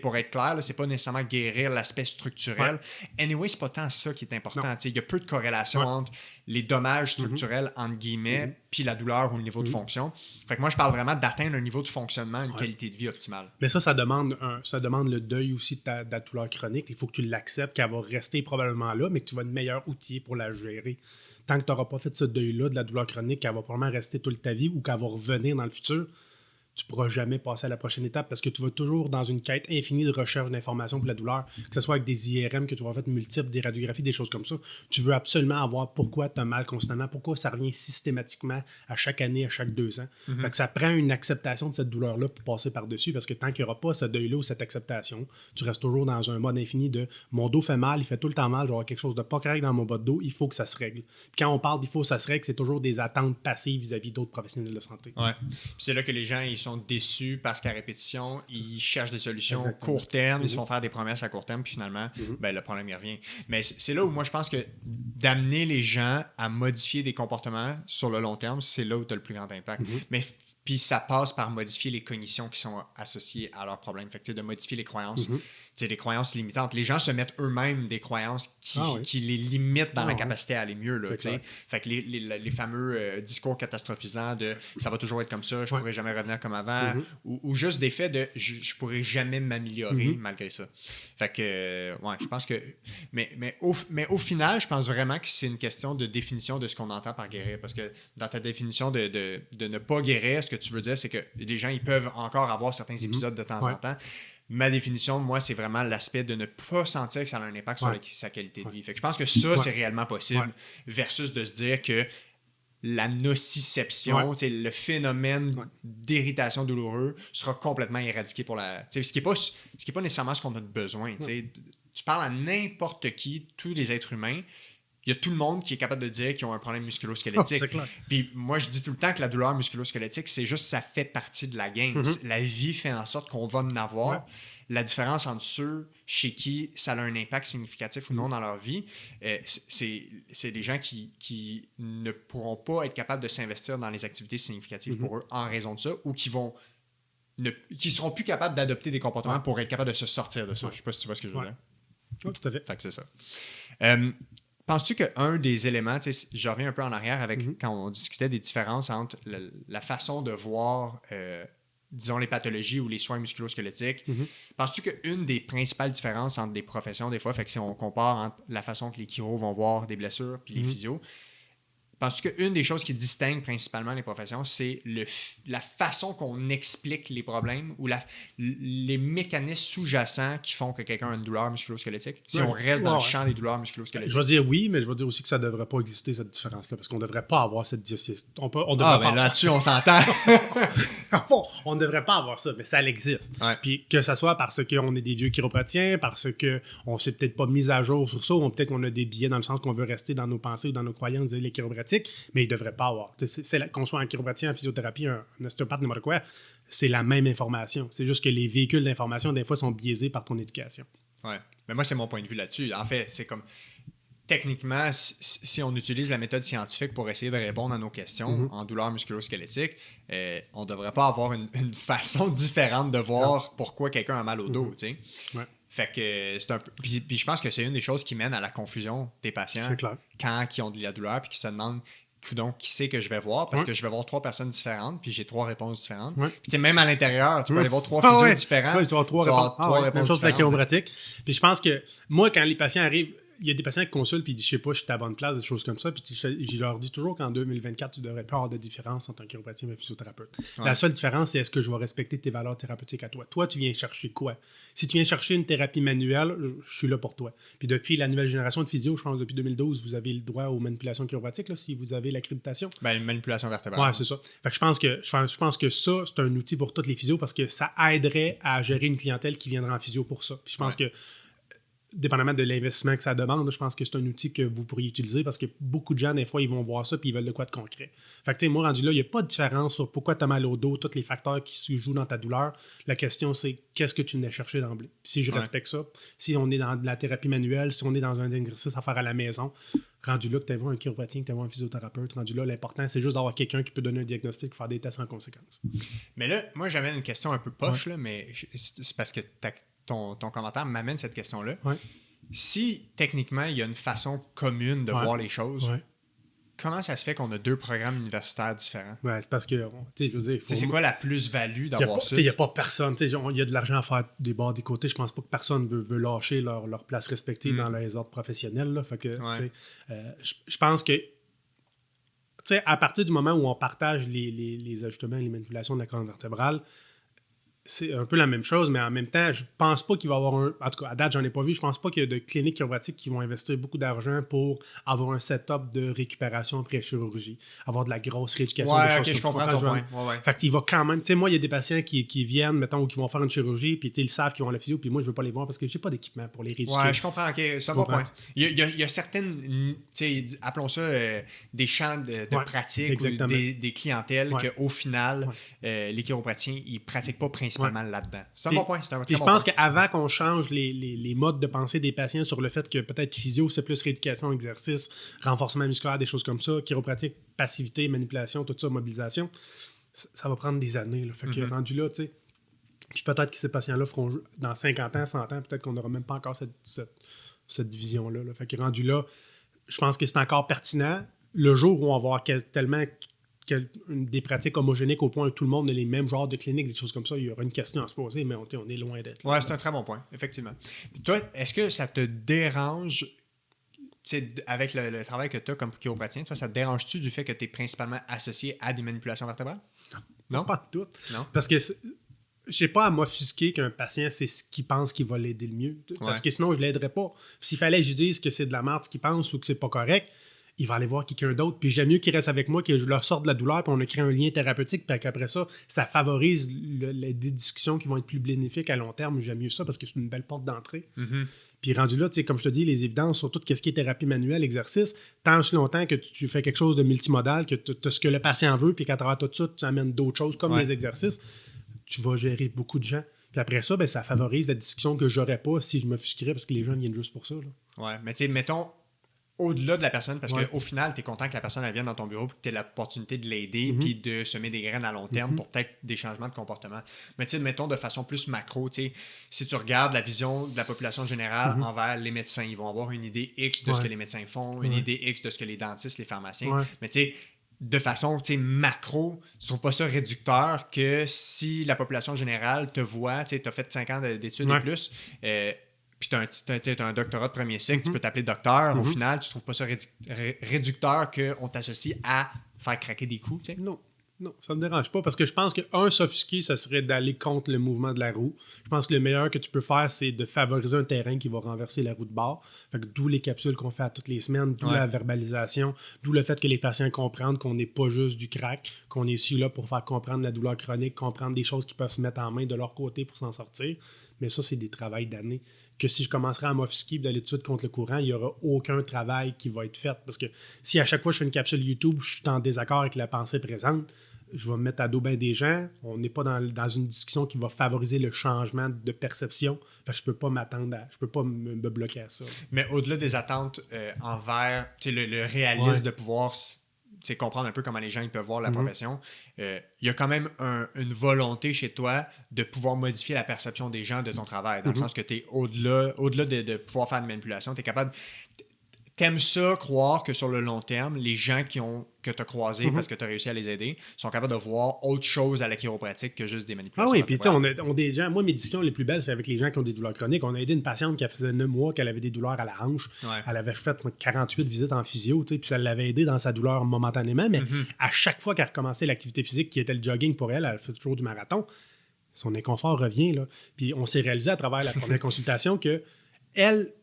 pour être clair, là, c'est pas nécessairement guérir l'aspect structurel. Anyway, c'est pas tant ça qui est important. Il y a peu de corrélation entre les dommages structurels, entre guillemets, puis la douleur ou le niveau de fonction. Fait que moi, je parle vraiment d'atteindre un niveau de fonctionnement, une qualité de vie optimale. Mais ça demande le deuil aussi de ta douleur chronique. Il faut que tu l'acceptes qu'elle va rester probablement là, mais que tu vas être meilleur outil pour la gérer. Tant que tu n'auras pas fait ce deuil-là de la douleur chronique, qu'elle va probablement rester toute ta vie ou qu'elle va revenir dans le futur, tu ne pourras jamais passer à la prochaine étape parce que tu vas toujours dans une quête infinie de recherche d'informations pour la douleur, que ce soit avec des IRM que tu vas faire multiples, des radiographies, des choses comme ça. Tu veux absolument avoir pourquoi tu as mal constamment, pourquoi ça revient systématiquement à chaque année, à chaque 2 ans. Fait que ça prend une acceptation de cette douleur-là pour passer par-dessus parce que tant qu'il n'y aura pas ce deuil-là ou cette acceptation, tu restes toujours dans un mode infini de mon dos fait mal, il fait tout le temps mal, je vais avoir quelque chose de pas correct dans mon bas de dos, il faut que ça se règle. Puis quand on parle d'il faut que ça se règle, c'est toujours des attentes passives vis-à-vis d'autres professionnels de santé. Ouais. Puis c'est là que les gens ils sont déçus parce qu'à répétition, ils cherchent des solutions court terme, ils se font faire des promesses à court terme, puis finalement, le problème il revient. Mais c'est là où moi je pense que d'amener les gens à modifier des comportements sur le long terme, c'est là où tu as le plus grand impact. Mais puis ça passe par modifier les cognitions qui sont associées à leurs problèmes. Fait que de modifier les croyances. Des croyances limitantes. Les gens se mettent eux-mêmes des croyances qui les limitent dans la capacité à aller mieux. Là, fait que les fameux discours catastrophisants de « ça va toujours être comme ça, je pourrai jamais revenir comme avant ou juste des faits de « je pourrai jamais m'améliorer malgré ça ». Fait que, je pense que... Mais au final, je pense vraiment que c'est une question de définition de ce qu'on entend par guérir. Parce que dans ta définition de ne pas guérir, ce que tu veux dire, c'est que les gens, ils peuvent encore avoir certains épisodes de temps en temps. Ma définition, moi, c'est vraiment l'aspect de ne pas sentir que ça a un impact sur sa qualité de vie. Fait que je pense que ça, c'est réellement possible versus de se dire que la nociception, le phénomène d'irritation douloureuse sera complètement éradiqué pour la... Ce qui n'est pas nécessairement ce qu'on a de besoin. Tu parles à n'importe qui, tous les êtres humains, il y a tout le monde qui est capable de dire qu'ils ont un problème musculo-squelettique. Puis moi, je dis tout le temps que la douleur musculo-squelettique, c'est juste ça fait partie de la game. La vie fait en sorte qu'on va en avoir. La différence entre ceux chez qui ça a un impact significatif ou non dans leur vie, c'est des gens qui ne pourront pas être capables de s'investir dans les activités significatives pour eux en raison de ça ou qui seront plus capables d'adopter des comportements pour être capables de se sortir de ça. Je ne sais pas si tu vois ce que je veux dire. Oui, tout à fait. Fait que c'est ça. Penses-tu qu'un des éléments, je reviens un peu en arrière avec quand on discutait des différences entre la façon de voir, disons, les pathologies ou les soins musculo-squelettiques, penses-tu qu'une des principales différences entre des professions, des fois, fait que si on compare entre la façon que les chiro vont voir des blessures puis les physios, penses-tu qu'une des choses qui distingue principalement les professions, c'est la façon qu'on explique les problèmes ou les mécanismes sous-jacents qui font que quelqu'un a une douleur musculo-squelettique? Si on reste dans le champ des douleurs musculo-squelettiques. Je vais dire oui, mais je vais dire aussi que ça ne devrait pas exister, cette différence-là, parce qu'on ne devrait pas avoir cette différence. Là-dessus, on s'entend. On ne devrait pas avoir ça, mais ça existe. Puis que ce soit parce qu'on est des vieux chiropraticiens, parce qu'on ne s'est peut-être pas mis à jour sur ça, ou peut-être qu'on a des biais dans le sens qu'on veut rester dans nos pensées ou dans nos croyances, les chiropratiques, mais il ne devrait pas avoir. Qu'on soit un chiropraticien, en physiothérapie, un ostéopathe, n'importe quoi, c'est la même information. C'est juste que les véhicules d'information, des fois, sont biaisés par ton éducation. Oui, mais moi, c'est mon point de vue là-dessus. En fait, c'est comme... Techniquement, si on utilise la méthode scientifique pour essayer de répondre à nos questions en douleur musculo-squelettique, on ne devrait pas avoir une façon différente de voir pourquoi quelqu'un a mal au dos. Fait que c'est un peu. Puis je pense que c'est une des choses qui mène à la confusion des patients C'est clair. quand ils ont de la douleur puis qui se demandent donc qui c'est que je vais voir parce que je vais voir 3 personnes différentes puis j'ai 3 réponses différentes. Ouais. Puis tu sais, même à l'intérieur, tu peux aller voir 3 Ah physios ouais. différents. Ouais, tu vas avoir trois tu vas réponses. avoir 3 réponses Même chose pour la différentes. chiropratique. Puis je pense que moi, quand les patients arrivent, il y a des patients qui consultent puis ils disent, je sais pas, je suis à la bonne place, des choses comme ça. Puis je leur dis toujours qu'en 2024, tu devrais pas avoir de différence entre un chiropratien et un physiothérapeute. Ouais. La seule différence, c'est est-ce que je vais respecter tes valeurs thérapeutiques à toi. Toi, tu viens chercher quoi? Si tu viens chercher une thérapie manuelle, je suis là pour toi. Puis depuis la nouvelle génération de physio, je pense depuis 2012, vous avez le droit aux manipulations chiropratiques, là, si vous avez l'accréditation. Ben, une manipulation vertébrale. Ouais, c'est ça. Fait que je pense que ça, c'est un outil pour toutes les physios parce que ça aiderait à gérer une clientèle qui viendra en physio pour ça. Puis je pense que, dépendamment de l'investissement que ça demande, je pense que c'est un outil que vous pourriez utiliser parce que beaucoup de gens, des fois, ils vont voir ça puis ils veulent de quoi de concret. Fait que, tu sais, moi, rendu là, il n'y a pas de différence sur pourquoi tu as mal au dos, tous les facteurs qui se jouent dans ta douleur. La question, c'est qu'est-ce que tu venais chercher d'emblée. Si je respecte ça, si on est dans de la thérapie manuelle, si on est dans un exercice à faire à la maison, rendu là, que tu as un chiropratien, que tu as un physiothérapeute, rendu là, l'important, c'est juste d'avoir quelqu'un qui peut donner un diagnostic et faire des tests en conséquence. Mais là, moi, j'avais une question un peu poche, là, mais c'est parce que ton commentaire m'amène cette question-là. Ouais. Si, techniquement, il y a une façon commune de voir les choses, Ouais. comment ça se fait qu'on a 2 programmes universitaires différents? Ouais, c'est parce que, tu sais, je veux dire, C'est quoi la plus-value d'avoir ça? Il n'y a pas personne. Il y a de l'argent à faire des bords, des côtés. Je pense pas que personne veut lâcher leur place respective dans les ordres professionnels. Là. Fait que, je pense que à partir du moment où on partage les ajustements et les manipulations de la colonne vertébrale, c'est un peu la même chose, mais en même temps, je pense pas qu'il va y avoir en tout cas, à date, j'en ai pas vu, je pense pas qu'il y a de cliniques chiropratiques qui vont investir beaucoup d'argent pour avoir un setup de récupération après chirurgie, avoir de la grosse rééducation. Ouais, des ok, choses je comme comprends ton point. Ouais. Fait qu'il va quand même, tu sais, moi, il y a des patients qui viennent, mettons, ou qui vont faire une chirurgie, puis ils savent qu'ils vont à la physio, puis moi, je veux pas les voir parce que j'ai pas d'équipement pour les rééduquer. Ouais, je comprends, ok, c'est un bon point. Il y a certaines, tu sais, appelons ça des champs de pratique ou des clientèles qu'au final, les chiropratiens, ils pratiquent pas principalement là-dedans. C'est un bon point. C'est un très bon point. Je pense qu'avant qu'on change les modes de pensée des patients sur le fait que peut-être physio, c'est plus rééducation, exercice, renforcement musculaire, des choses comme ça, chiropratique, passivité, manipulation, tout ça, mobilisation, ça va prendre des années. Là. Fait que rendu là, tu sais, puis peut-être que ces patients-là feront dans 50 ans, 100 ans, peut-être qu'on n'aura même pas encore cette division-là. Là. Fait que rendu là, je pense que c'est encore pertinent. Le jour où on va avoir tellement des pratiques homogéniques au point où tout le monde a les mêmes genres de cliniques, des choses comme ça, il y aura une question à se poser, mais on est loin d'être là. Ouais, c'est un très bon point, effectivement. Puis toi, est-ce que ça te dérange, avec le travail que tu as comme chiropratien, toi, ça te dérange-tu du fait que tu es principalement associé à des manipulations vertébrales? Non? Pas tout. Non. Parce que je n'ai pas à m'offusquer qu'un patient, c'est ce qu'il pense qui va l'aider le mieux. Parce que sinon, je ne l'aiderais pas. S'il fallait que je dise que c'est de la merde ce qu'il pense ou que c'est pas correct, il va aller voir quelqu'un d'autre. Puis j'aime mieux qu'il reste avec moi, que je leur sorte de la douleur, puis on a créé un lien thérapeutique, puis qu'après ça, ça favorise des discussions qui vont être plus bénéfiques à long terme. J'aime mieux ça parce que c'est une belle porte d'entrée. Mm-hmm. Puis rendu là, comme je te dis, les évidences sur tout ce qui est thérapie manuelle, exercice, tant aussi longtemps que tu fais quelque chose de multimodal, que tu as ce que le patient veut, puis qu'à travers tout ça, tu amènes d'autres choses comme les exercices, tu vas gérer beaucoup de gens. Puis après ça, ça favorise la discussion que j'aurais pas si je m'offusquerais parce que les gens viennent juste pour ça. Là. Ouais, mais tu sais, mettons, au-delà de la personne, parce qu'au final, tu es content que la personne elle vienne dans ton bureau et que tu aies l'opportunité de l'aider puis de semer des graines à long terme pour peut-être des changements de comportement. Mais tu sais, mettons de façon plus macro, tu sais, si tu regardes la vision de la population générale envers les médecins, ils vont avoir une idée X de ce que les médecins font, une idée X de ce que les dentistes, les pharmaciens. Mais tu sais, de façon macro, tu trouves pas ça réducteur que si la population générale te voit, tu as fait 5 ans d'études et plus, puis tu as un doctorat de premier cycle, tu peux t'appeler docteur, au final, tu trouves pas ça réducteur qu'on t'associe à faire craquer des coups? T'sais? Non, ça me dérange pas parce que je pense s'offusquer, ça serait d'aller contre le mouvement de la roue. Je pense que le meilleur que tu peux faire, c'est de favoriser un terrain qui va renverser la roue de bord. Fait que d'où les capsules qu'on fait à toutes les semaines, d'où la verbalisation, d'où le fait que les patients comprennent qu'on n'est pas juste du crack, qu'on est ici là pour faire comprendre la douleur chronique, comprendre des choses qu'ils peuvent se mettre en main de leur côté pour s'en sortir. Mais ça, c'est des travails d'années. Que si je commencerais à m'offusquer et d'aller tout de suite contre le courant, il n'y aura aucun travail qui va être fait. Parce que si à chaque fois je fais une capsule YouTube, je suis en désaccord avec la pensée présente, je vais me mettre à dos bien des gens. On n'est pas dans une discussion qui va favoriser le changement de perception. Fait que je peux pas m'attendre je peux pas me bloquer à ça. Mais au-delà des attentes envers le réalisme de pouvoir comprendre un peu comment les gens ils peuvent voir la profession, il y a quand même une volonté chez toi de pouvoir modifier la perception des gens de ton travail, dans le sens que tu es au-delà de pouvoir faire de manipulation, tu es capable. T'aimes ça, croire que sur le long terme, les gens que tu as croisés parce que tu as réussi à les aider sont capables de voir autre chose à la chiropratique que juste des manipulations. Ah oui, puis tu sais, on a des gens. Moi, mes discussions les plus belles, c'est avec les gens qui ont des douleurs chroniques. On a aidé une patiente qui faisait 9 mois qu'elle avait des douleurs à la hanche. Ouais. Elle avait fait 48 visites en physio, tu sais, puis ça l'avait aidé dans sa douleur momentanément. Mais à chaque fois qu'elle recommençait l'activité physique qui était le jogging pour elle fait toujours du marathon, son inconfort revient. Là. Puis on s'est réalisé à travers la première consultation que elle.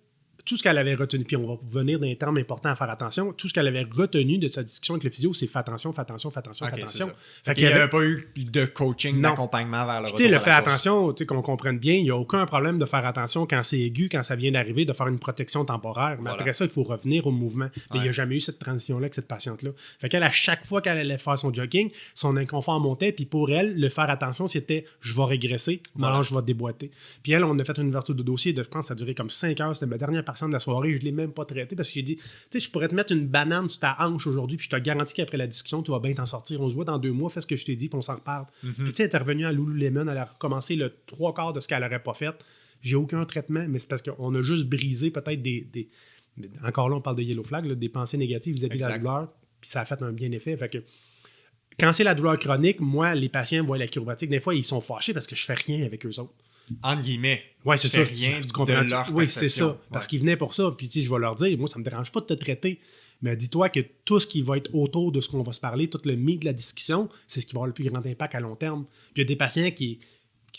Tout ce qu'elle avait retenu, puis on va venir dans les termes importants à faire attention, tout ce qu'elle avait retenu de sa discussion avec le physio, c'est fais attention, fais attention, fais attention, fais attention. Fait qu'il n'y avait pas eu de coaching, d'accompagnement vers le retour. Tu sais, fais attention, tu sais, qu'on comprenne bien, il n'y a aucun problème de faire attention quand c'est aigu, quand ça vient d'arriver, de faire une protection temporaire. Mais après ça, il faut revenir au mouvement. Mais il n'y a jamais eu cette transition-là avec cette patiente-là. Fait qu'elle, à chaque fois qu'elle allait faire son jogging, son inconfort montait, puis pour elle, le faire attention, c'était je vais régresser, non, je vais déboîter. Puis elle, on a fait une ouverture de dossier, je pense que ça a duré comme 5 heures, c'était ma dernière personne de la soirée, je ne l'ai même pas traité parce que j'ai dit, tu sais, je pourrais te mettre une banane sur ta hanche aujourd'hui, puis je te garantis qu'après la discussion, tu vas bien t'en sortir. On se voit dans 2 mois, fais ce que je t'ai dit, puis on s'en reparle. Puis tu sais, elle est revenue à Lululemon, elle a recommencé le 3/4 de ce qu'elle n'aurait pas fait. J'ai aucun traitement, mais c'est parce qu'on a juste brisé peut-être encore là, on parle de yellow flag, là, des pensées négatives vis-à-vis de la douleur, puis ça a fait un bien effet. Fait que quand c'est la douleur chronique, moi, les patients voient la chiropratique, des fois, ils sont fâchés parce que je fais rien avec eux autres. Entre guillemets. Oui, c'est ça. Rien tu comprends? de leur oui, c'est ça. Ouais. Parce qu'ils venaient pour ça. Puis, tu sais, je vais leur dire, moi, ça me dérange pas de te traiter. Mais dis-toi que tout ce qui va être autour de ce qu'on va se parler, tout le mythe de la discussion, c'est ce qui va avoir le plus grand impact à long terme. Puis, il y a des patients qui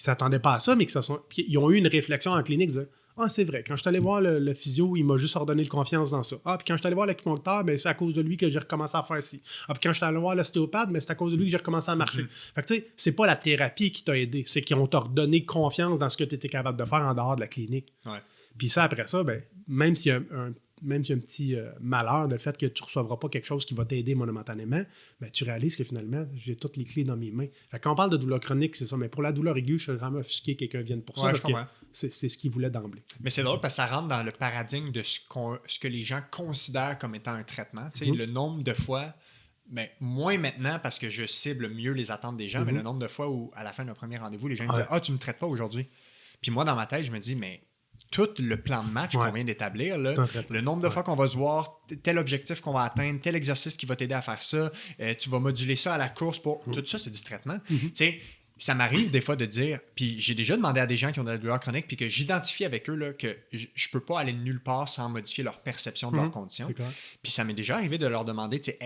s'attendaient pas à ça, mais puis ils ont eu une réflexion en clinique. Ils disaient, ah, c'est vrai, quand je suis allé voir le physio, il m'a juste ordonné de confiance dans ça. Ah, puis quand je suis allé voir l'acupuncteur, ben, c'est à cause de lui que j'ai recommencé à faire ci. Ah, puis quand je suis allé voir l'ostéopathe, ben, c'est à cause de lui que j'ai recommencé à marcher. Fait que tu sais, c'est pas la thérapie qui t'a aidé, c'est qu'ils ont ordonné confiance dans ce que tu étais capable de faire en dehors de la clinique. Ouais. Puis ça, après ça, ben, même s'il y a un petit malheur de le fait que tu ne recevras pas quelque chose qui va t'aider momentanément, ben, tu réalises que finalement, j'ai toutes les clés dans mes mains. Fait que quand on parle de douleur chronique, c'est ça. Mais pour la douleur aiguë, je suis vraiment offusqué que quelqu'un vienne pour ça. Parce que c'est ce qu'il voulait d'emblée. Mais c'est drôle parce que ça rentre dans le paradigme de ce que les gens considèrent comme étant un traitement. Tu sais, le nombre de fois, mais moins maintenant parce que je cible mieux les attentes des gens, mais le nombre de fois où, à la fin d'un premier rendez-vous, les gens me disent « Ah, tu ne me traites pas aujourd'hui. » Puis moi, dans ma tête, je me dis « Mais tout le plan de match qu'on vient d'établir, là, le nombre de fois qu'on va se voir, tel objectif qu'on va atteindre, tel exercice qui va t'aider à faire ça, tu vas moduler ça à la course pour... Tout ça, c'est du traitement. Tu sais, ça m'arrive des fois de dire, puis j'ai déjà demandé à des gens qui ont de la douleur chronique, puis que j'identifie avec eux là, que je peux pas aller nulle part sans modifier leur perception de leurs conditions. Puis ça m'est déjà arrivé de leur demander, tu sais,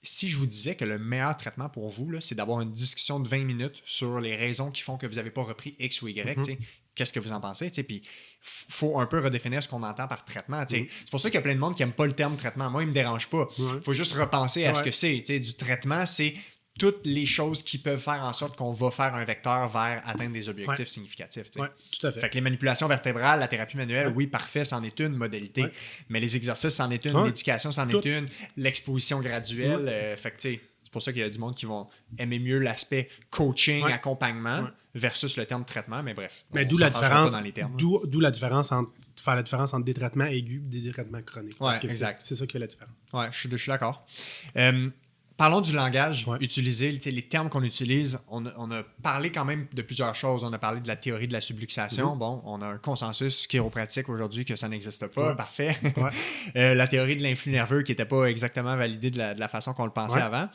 si je vous disais que le meilleur traitement pour vous, là, c'est d'avoir une discussion de 20 minutes sur les raisons qui font que vous n'avez pas repris X ou Y, tu sais, qu'est-ce que vous en pensez? Puis il faut un peu redéfinir ce qu'on entend par traitement. C'est pour ça qu'il y a plein de monde qui n'aime pas le terme traitement. Moi, il ne me dérange pas. Il faut juste repenser à ce que c'est. Du traitement, c'est toutes les choses qui peuvent faire en sorte qu'on va faire un vecteur vers atteindre des objectifs significatifs. Oui, tout à fait. Fait que les manipulations vertébrales, la thérapie manuelle, oui, parfait, c'en est une modalité. Mais les exercices, c'en est une. L'éducation, c'en est une. L'exposition graduelle. Fait que, tu sais, c'est pour ça qu'il y a du monde qui vont aimer mieux l'aspect coaching, accompagnement versus le terme traitement. Mais bref, mais d'où la différence d'où la différence entre faire la différence entre des traitements aigus et des traitements chroniques. Parce que exact. C'est ça qui fait la différence. Oui, je suis d'accord. Parlons du langage utilisé, les termes qu'on utilise. On a parlé quand même de plusieurs choses. On a parlé de la théorie de la subluxation. Bon, on a un consensus chiropratique aujourd'hui que ça n'existe pas. Parfait. La théorie de l'influx nerveux qui n'était pas exactement validée de la façon qu'on le pensait avant.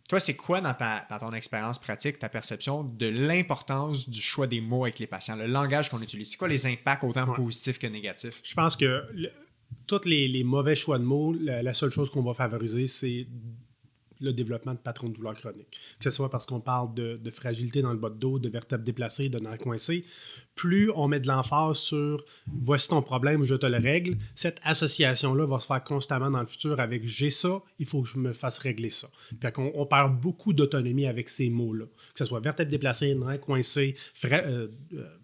Toi, c'est quoi dans ton expérience pratique, ta perception de l'importance du choix des mots avec les patients, le langage qu'on utilise? C'est quoi les impacts autant positifs que négatifs? Je pense que tous les mauvais choix de mots, la seule chose qu'on va favoriser, c'est le développement de patrons de douleur chronique. Que ce soit parce qu'on parle de fragilité dans le bas de dos, de vertèbres déplacées, de nerfs coincés, plus on met de l'emphase sur « voici ton problème, je te le règle », cette association-là va se faire constamment dans le futur avec « j'ai ça, il faut que je me fasse régler ça ». Puis on perd beaucoup d'autonomie avec ces mots-là. Que ce soit vertèbres déplacées, nerfs coincés,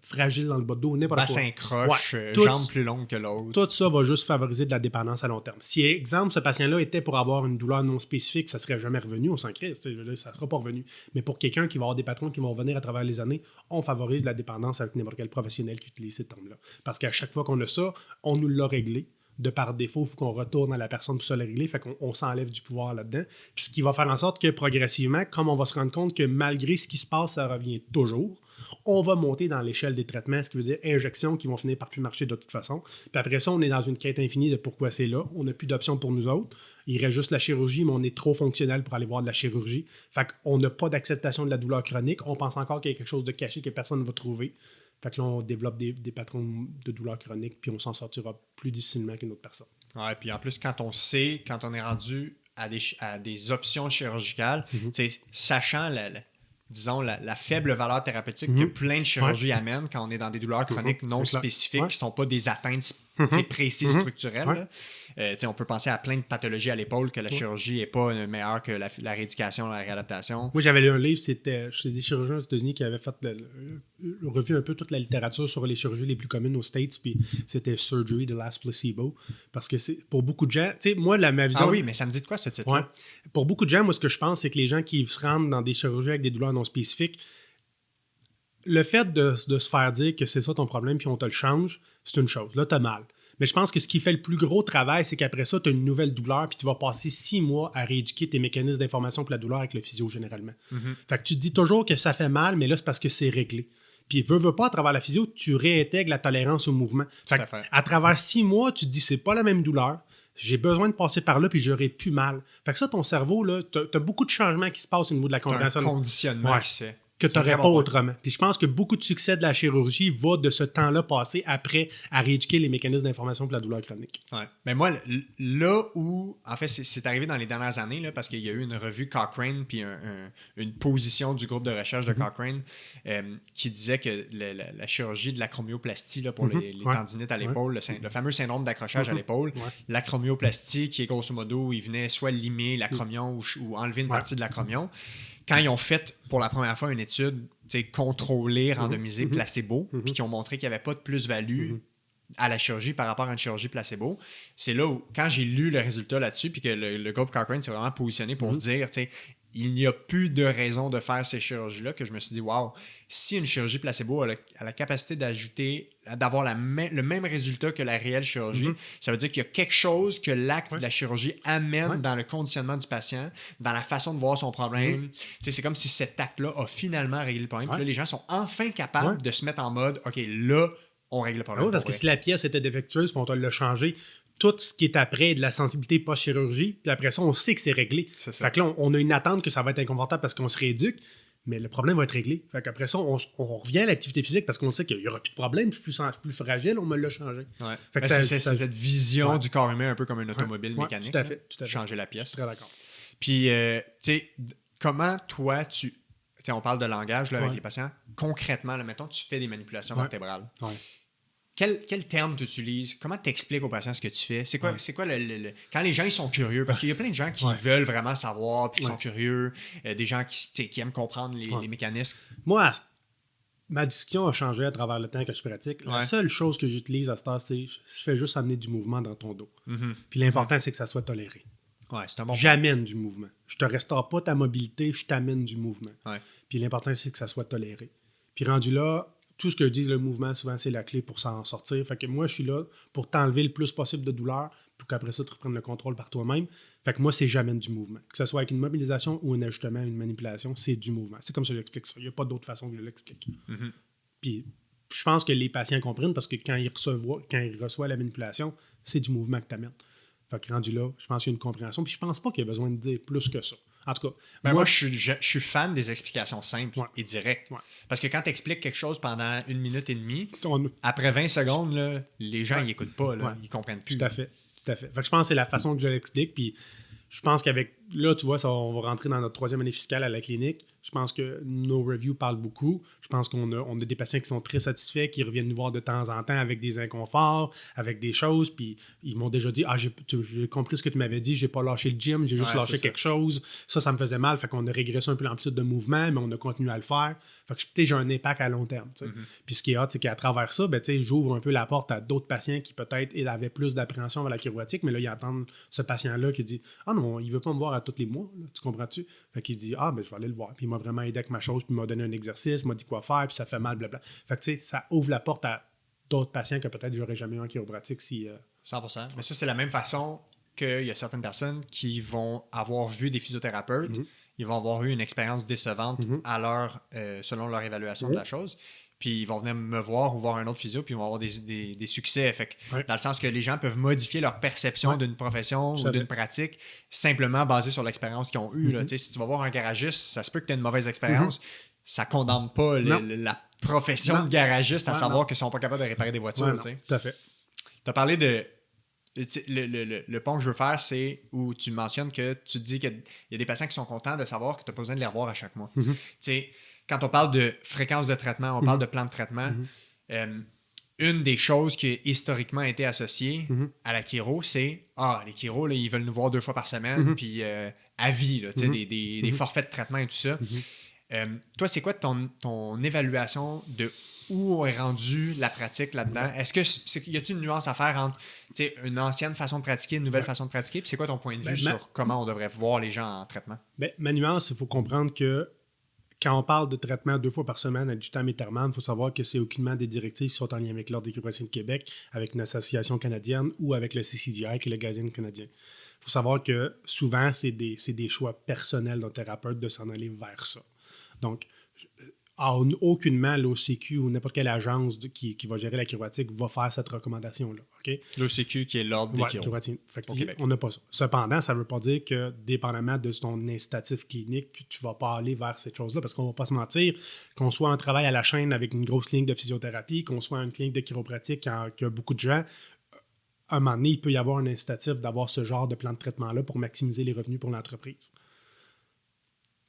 fragile dans le bas de dos, n'importe quoi. Bassin croche, jambes plus longues que l'autre. Tout ça va juste favoriser de la dépendance à long terme. Si, exemple, ce patient-là était pour avoir une douleur non spécifique, ça serait jamais revenu, on s'en crée, ça ne sera pas revenu. Mais pour quelqu'un qui va avoir des patrons qui vont revenir à travers les années, on favorise la dépendance avec n'importe quel professionnel qui utilise ces termes-là. Parce qu'à chaque fois qu'on a ça, on nous l'a réglé. de par défaut, il faut qu'on retourne à la personne pour se le régler. Fait qu'on s'enlève du pouvoir là-dedans. Puis ce qui va faire en sorte que progressivement, comme on va se rendre compte que malgré ce qui se passe, ça revient toujours, on va monter dans l'échelle des traitements, ce qui veut dire injections qui vont finir par plus marcher de toute façon. Puis après ça, on est dans une quête infinie de pourquoi c'est là. On n'a plus d'options pour nous autres. Il reste juste la chirurgie, mais on est trop fonctionnel pour aller voir de la chirurgie. Fait qu'on n'a pas d'acceptation de la douleur chronique. On pense encore qu'il y a quelque chose de caché que personne ne va trouver. Fait que là, on développe des patrons de douleur chronique, puis on s'en sortira plus difficilement qu'une autre personne. Ouais, puis en plus, quand on est rendu à des options chirurgicales, sachant disons, la faible valeur thérapeutique que plein de chirurgies amènent quand on est dans des douleurs chroniques non spécifiques qui ne sont pas des atteintes précises structurelles. On peut penser à plein de pathologies à l'épaule que la chirurgie n'est pas meilleure que la rééducation, la réadaptation. Moi, j'avais lu un livre, c'était des chirurgiens aux États-Unis qui avaient fait revu un peu toute la littérature sur les chirurgies les plus communes aux States, puis c'était Surgery, The Last Placebo. Parce que c'est pour beaucoup de gens, tu sais, moi, ma vision. Ah oui, mais ça me dit de quoi ce titre-là? Ouais. Pour beaucoup de gens, moi, ce que je pense, c'est que les gens qui se rendent dans des chirurgies avec des douleurs non spécifiques, le fait de se faire dire que c'est ça ton problème puis on te le change, c'est une chose. Là, t'as mal. Mais je pense que ce qui fait le plus gros travail, c'est qu'après ça, tu as une nouvelle douleur puis tu vas passer 6 mois à rééduquer tes mécanismes d'information pour la douleur avec le physio généralement. Fait que tu te dis toujours que ça fait mal, mais là, c'est parce que c'est réglé. Puis, veux pas, à travers la physio, tu réintègres la tolérance au mouvement. Fait à travers 6 mois, tu te dis, c'est pas la même douleur. J'ai besoin de passer par là, puis j'aurai plus mal. Fait que ça, ton cerveau, là, t'as beaucoup de changements qui se passent au niveau de la compréhension. Un conditionnement qui se fait. Que tu n'aurais pas autrement. Puis je pense que beaucoup de succès de la chirurgie va de ce temps-là passé après à rééduquer les mécanismes d'information pour la douleur chronique. Ouais. Mais moi, là où, en fait, c'est arrivé dans les dernières années, là, parce qu'il y a eu une revue Cochrane, puis une position du groupe de recherche de Cochrane qui disait que la chirurgie de l'acromioplastie là, pour les tendinites à l'épaule, le fameux syndrome d'accrochage à l'épaule, l'acromioplastie qui est grosso modo, il venait soit limer l'acromion ou enlever une partie de l'acromion. Quand ils ont fait pour la première fois une étude contrôlée, randomisée, placebo, puis qui ont montré qu'il n'y avait pas de plus-value à la chirurgie par rapport à une chirurgie placebo, c'est là où, quand j'ai lu le résultat là-dessus, puis que le groupe Cochrane s'est vraiment positionné pour dire, il n'y a plus de raison de faire ces chirurgies-là, que je me suis dit, wow, si une chirurgie placebo a la capacité d'avoir le même résultat que la réelle chirurgie, ça veut dire qu'il y a quelque chose que l'acte de la chirurgie amène dans le conditionnement du patient, dans la façon de voir son problème. C'est comme si cet acte-là a finalement réglé le problème. Puis là, les gens sont enfin capables de se mettre en mode, OK, là, on règle le problème. Oui, parce que si la pièce était défectueuse, puis on l'a changé, tout ce qui est après de la sensibilité post-chirurgie, puis après ça, on sait que c'est réglé. Fait que là, on a une attente que ça va être inconfortable parce qu'on se rééduque, mais le problème va être réglé. Fait qu'après ça, on revient à l'activité physique parce qu'on sait qu'il n'y aura plus de problème, je suis plus fragile, on me l'a changé. Ouais. Fait que c'est cette vision du corps humain un peu comme une automobile mécanique. Tout à fait. Changer la pièce. Je suis très d'accord. Puis, tu sais, comment toi, on parle de langage là, avec les patients. Concrètement, là, mettons, tu fais des manipulations vertébrales. Ouais. Quel terme tu utilises? Comment tu expliques aux patients ce que tu fais? C'est quoi quand les gens ils sont curieux? Parce qu'il y a plein de gens qui veulent vraiment savoir puis qui sont curieux. Des gens qui aiment comprendre les mécanismes. Moi, ma discussion a changé à travers le temps que je pratique. La seule chose que j'utilise à ce temps, c'est je fais juste amener du mouvement dans ton dos. Puis l'important, c'est que ça soit toléré. Ouais, c'est un bon J'amène du mouvement. Je te restaure pas ta mobilité, je t'amène du mouvement. Ouais. Puis l'important, c'est que ça soit toléré. Puis rendu là, tout ce que je dis, le mouvement, souvent, c'est la clé pour s'en sortir. Fait que moi, je suis là pour t'enlever le plus possible de douleur pour qu'après ça, tu reprennes le contrôle par toi-même. Fait que moi, c'est j'amène du mouvement. Que ce soit avec une mobilisation ou un ajustement, une manipulation, c'est du mouvement. C'est comme ça que j'explique ça. Il n'y a pas d'autre façon que je l'explique. Puis je pense que les patients comprennent parce que quand ils reçoivent la manipulation, c'est du mouvement que tu amènes. Fait que rendu là, je pense qu'il y a une compréhension. Puis je pense pas qu'il y a besoin de dire plus que ça. En tout cas, moi je suis fan des explications simples et directes. Ouais. Parce que quand tu expliques quelque chose pendant 1 minute et demie, après 20 secondes, là, les gens ils n'écoutent pas, là, ils comprennent plus. Tout à fait. Fait que je pense que c'est la façon que je l'explique. Puis je pense qu'avec, là, tu vois, on va rentrer dans notre 3e année fiscale à la clinique. Je pense que nos reviews parlent beaucoup. Je pense qu'on a des patients qui sont très satisfaits, qui reviennent nous voir de temps en temps avec des inconforts, avec des choses. Puis ils m'ont déjà dit, j'ai compris ce que tu m'avais dit, j'ai pas lâché le gym, j'ai juste lâché quelque chose. Ça me faisait mal. Fait qu'on a régressé un peu l'amplitude de mouvement, mais on a continué à le faire. Fait que j'ai un impact à long terme. Puis ce qui est hot, c'est qu'à travers ça, j'ouvre un peu la porte à d'autres patients qui peut-être avaient plus d'appréhension vers la chiropratique, mais là, ils entendent ce patient-là qui dit, ah non, il veut pas me voir à tous les mois. Là, tu comprends-tu? Fait qu'il dit, je vais aller le voir. Puis il m'a vraiment aidé avec ma chose, puis il m'a donné un exercice, il m'a dit quoi faire, puis ça fait mal, blablabla. Fait que tu sais, ça ouvre la porte à d'autres patients que peut-être j'aurais jamais eu en chiropratique si... 100%. Mais ça, c'est la même façon qu'il y a certaines personnes qui vont avoir vu des physiothérapeutes, ils vont avoir eu une expérience décevante selon leur évaluation de la chose. Puis ils vont venir me voir ou voir un autre physio, puis ils vont avoir des succès. Fait que, dans le sens que les gens peuvent modifier leur perception d'une profession ou d'une pratique simplement basée sur l'expérience qu'ils ont eue. Là. Si tu vas voir un garagiste, ça se peut que tu aies une mauvaise expérience. Ça ne condamne pas la profession de garagiste à savoir qu'ils ne sont pas capables de réparer des voitures. Tout à fait. Tu as parlé de... Le pont que je veux faire, c'est où tu mentionnes que tu dis qu'il y a des patients qui sont contents de savoir que tu n'as pas besoin de les revoir à chaque mois. Quand on parle de fréquence de traitement, on parle de plan de traitement. Une des choses qui a historiquement été associée à la chiro, c'est les chiros, là, ils veulent nous voir 2 fois par semaine, puis à vie, là, des forfaits de traitement et tout ça. Toi, c'est quoi ton évaluation de où est rendue la pratique là-dedans? Est-ce que y a-t-il une nuance à faire entre une ancienne façon de pratiquer, une nouvelle façon de pratiquer? Puis c'est quoi ton point de vue sur comment on devrait voir les gens en traitement? Ma nuance, il faut comprendre que quand on parle de traitement 2 fois par semaine à Dutam-Eterman, il faut savoir que c'est aucunement des directives qui sont en lien avec l'Ordre des chiropraticiens de Québec, avec une association canadienne ou avec le CCGI, qui est le Guardian canadien. Il faut savoir que souvent, c'est des choix personnels d'un thérapeute de s'en aller vers ça. Donc, aucunement l'OCQ ou n'importe quelle agence qui va gérer la chiropratique va faire cette recommandation-là. Okay? L'OCQ qui est l'ordre des chiropraticiens au Québec. On n'a pas ça. Cependant, ça ne veut pas dire que, dépendamment de ton incitatif clinique, tu ne vas pas aller vers cette chose-là, parce qu'on ne va pas se mentir, qu'on soit en travail à la chaîne avec une grosse clinique de physiothérapie, qu'on soit une clinique de chiropratique qui a beaucoup de gens, à un moment donné, il peut y avoir un incitatif d'avoir ce genre de plan de traitement-là pour maximiser les revenus pour l'entreprise.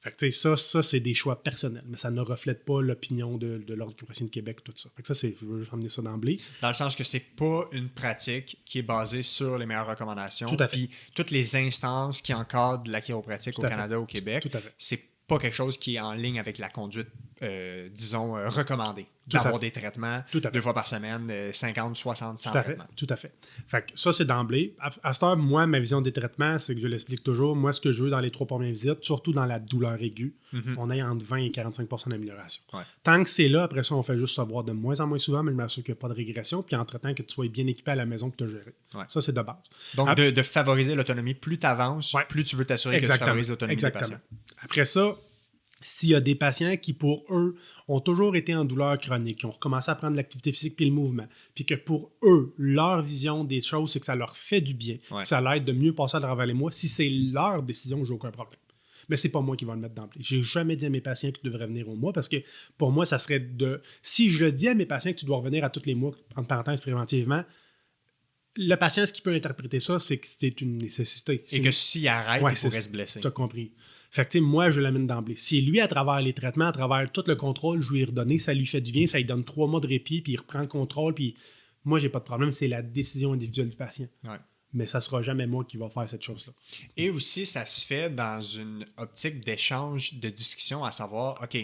Fait que, ça, c'est des choix personnels, mais ça ne reflète pas l'opinion de l'Ordre des chiropraticiens de Québec, tout ça. Fait que ça, je veux juste ramener ça d'emblée. Dans le sens que c'est pas une pratique qui est basée sur les meilleures recommandations. Tout à fait. Puis toutes les instances qui encadrent la chiropratique au Canada, au Québec, c'est pas quelque chose qui est en ligne avec la conduite, recommandée. D'avoir des traitements 2 fois par semaine, 50, 60, 100 traitements. Tout à fait. Fait que ça, c'est d'emblée. À cette heure, moi, ma vision des traitements, c'est que je l'explique toujours. Moi, ce que je veux dans les 3 premières visites, surtout dans la douleur aiguë, on ait entre 20 et 45 % d'amélioration. Ouais. Tant que c'est là, après ça, on fait juste se voir de moins en moins souvent, mais je m'assure qu'il n'y a pas de régression. Puis entre-temps, que tu sois bien équipé à la maison que tu as géré. Ouais. Ça, c'est de base. Donc, de favoriser l'autonomie. Plus tu avances, plus tu veux t'assurer que tu favorises l'autonomie des patients. Après ça, s'il y a des patients qui, pour eux, ont toujours été en douleur chronique, qui ont recommencé à prendre l'activité physique puis le mouvement, puis que pour eux, leur vision des choses, c'est que ça leur fait du bien, que ça l'aide de mieux passer à travers les mois, si c'est leur décision, j'ai aucun problème. Mais c'est pas moi qui vais le mettre d'emblée. J'ai jamais dit à mes patients qu'ils devraient venir au mois, parce que pour moi, ça serait de... Si je dis à mes patients que tu dois revenir à tous les mois, entre parenthèses, préventivement, le patient, ce qui peut interpréter ça, c'est que c'est une nécessité. Et que s'il arrête, il pourrait se blesser. Tu as compris. Fait que, moi, je l'amène d'emblée. Si lui, à travers les traitements, à travers tout le contrôle, je lui ai redonné, ça lui fait du bien, ça lui donne 3 mois de répit, puis il reprend le contrôle, puis moi, j'ai pas de problème, c'est la décision individuelle du patient. Ouais. Mais ça sera jamais moi qui va faire cette chose-là. Et aussi, ça se fait dans une optique d'échange, de discussion, à savoir, OK,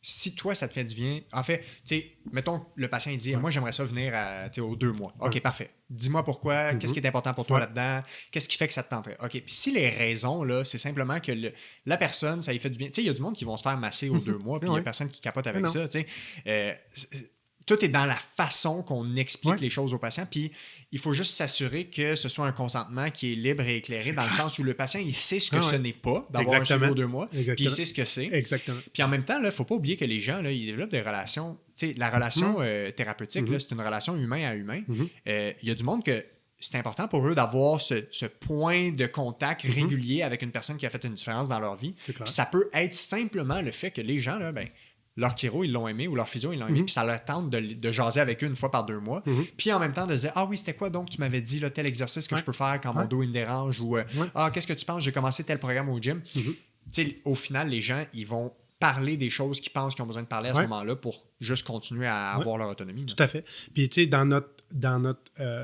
si toi, ça te fait du bien, en fait, tu sais, mettons, le patient, il dit, moi, j'aimerais ça venir aux 2 mois. OK, parfait. Dis-moi pourquoi, qu'est-ce qui est important pour toi là-dedans, qu'est-ce qui fait que ça te tenterait. OK, puis si les raisons, là, c'est simplement que la personne, ça lui fait du bien. Tu sais, il y a du monde qui vont se faire masser aux 2 mois, puis il y a personne qui capote avec ça, tu sais. Tout est dans la façon qu'on explique les choses aux patients, puis il faut juste s'assurer que ce soit un consentement qui est libre et éclairé, dans le sens où le patient, il sait ce que ce n'est pas d'avoir un suivi aux 2 mois, puis il sait ce que c'est. Exactement. Puis en même temps, il ne faut pas oublier que les gens, là, ils développent des relations. Tu sais, la relation thérapeutique, là, c'est une relation humain à humain. Il y a du monde que c'est important pour eux d'avoir ce point de contact régulier avec une personne qui a fait une différence dans leur vie. Puis ça peut être simplement le fait que les gens, là, leur chiro, ils l'ont aimé, ou leur physio, ils l'ont aimé, puis ça leur tente de jaser avec eux 1 fois par 2 mois. Puis en même temps, de se dire, ah oui, c'était quoi donc tu m'avais dit, là, tel exercice que je peux faire quand mon dos il me dérange, ou qu'est-ce que tu penses, j'ai commencé tel programme au gym. Tu sais, au final, les gens, ils vont parler des choses qu'ils pensent qu'ils ont besoin de parler à ce moment-là pour juste continuer à avoir leur autonomie. Là. Tout à fait. Puis, tu sais, dans notre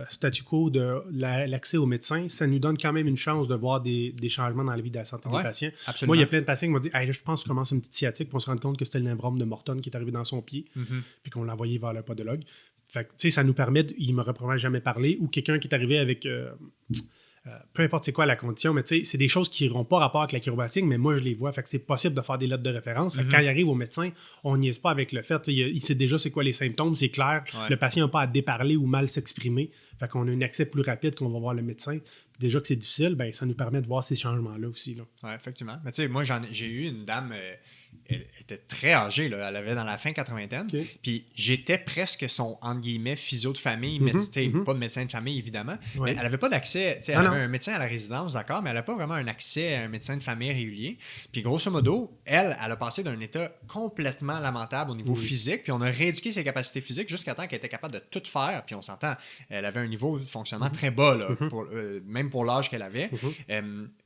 statu quo de l'accès aux médecins, ça nous donne quand même une chance de voir des changements dans la vie de la santé des patients. Absolument. Moi, il y a plein de patients qui m'ont dit hey, là, je pense qu'on commence une petite sciatique, puis on se rend compte que c'était le limbrome de Morton qui est arrivé dans son pied, puis qu'on l'a envoyé vers le podologue. Fait que, tu sais, ça nous permet, il ne me reprend jamais parlé, ou quelqu'un qui est arrivé avec peu importe c'est quoi la condition, mais tu sais, c'est des choses qui n'auront pas rapport avec la chiropratique, mais moi, je les vois. Fait que c'est possible de faire des lettres de référence. Fait que quand il arrive au médecin, on niaise pas avec le fait. Il sait déjà c'est quoi les symptômes, c'est clair. Ouais. Le patient n'a pas à déparler ou mal s'exprimer. Fait qu'on a un accès plus rapide qu'on va voir le médecin. Puis déjà que c'est difficile, ben, ça nous permet de voir ces changements-là aussi. Là. Oui, effectivement. Mais tu sais, moi, j'ai eu une dame, elle était très âgée, là. Elle avait dans la fin quatre-vingtaine. Okay. Puis j'étais presque son, entre guillemets, physio de famille, pas de médecin de famille, évidemment. Ouais. Mais elle n'avait pas d'accès. Elle avait un médecin à la résidence, d'accord, mais elle n'a pas vraiment un accès à un médecin de famille régulier. Puis grosso modo, elle a passé d'un état complètement lamentable au niveau physique. Puis on a rééduqué ses capacités physiques jusqu'à temps qu'elle était capable de tout faire. Puis on s'entend, elle avait un niveau de fonctionnement très bas, là, même pour l'âge qu'elle avait.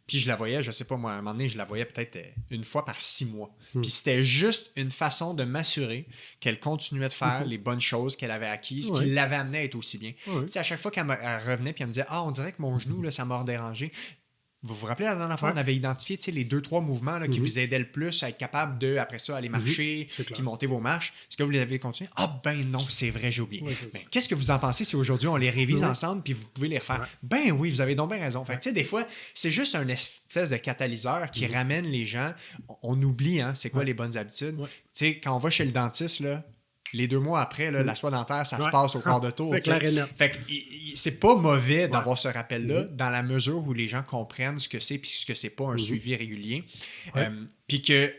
Puis je la voyais, je sais pas moi, à un moment donné, je la voyais peut-être une fois par 6 mois. Puis c'était juste une façon de m'assurer qu'elle continuait de faire les bonnes choses qu'elle avait acquises, qui l'avaient amené à être aussi bien. Tu sais, à chaque fois qu'elle revenait puis elle me disait « Ah, on dirait que mon genou, là, ça m'a dérangé. » Vous vous rappelez, la dernière fois, on avait identifié les 2-3 mouvements là, qui vous aidaient le plus à être capable de, après ça, aller marcher puis monter vos marches. Est-ce que vous les avez continué? Ah ben non, c'est vrai, j'ai oublié. Ben, qu'est-ce que vous en pensez si aujourd'hui on les révise ensemble puis vous pouvez les refaire? Ben oui, vous avez donc bien raison. Fait que, des fois, c'est juste un espèce de catalyseur qui ramène les gens. On oublie, hein, c'est quoi les bonnes habitudes. Tu sais, quand on va chez le dentiste, là, les 2 mois après, là, la soie dentaire, ça se passe au quart de tour. Fait que c'est pas mauvais d'avoir ce rappel-là dans la mesure où les gens comprennent ce que c'est puis ce que c'est pas un suivi régulier. Puis que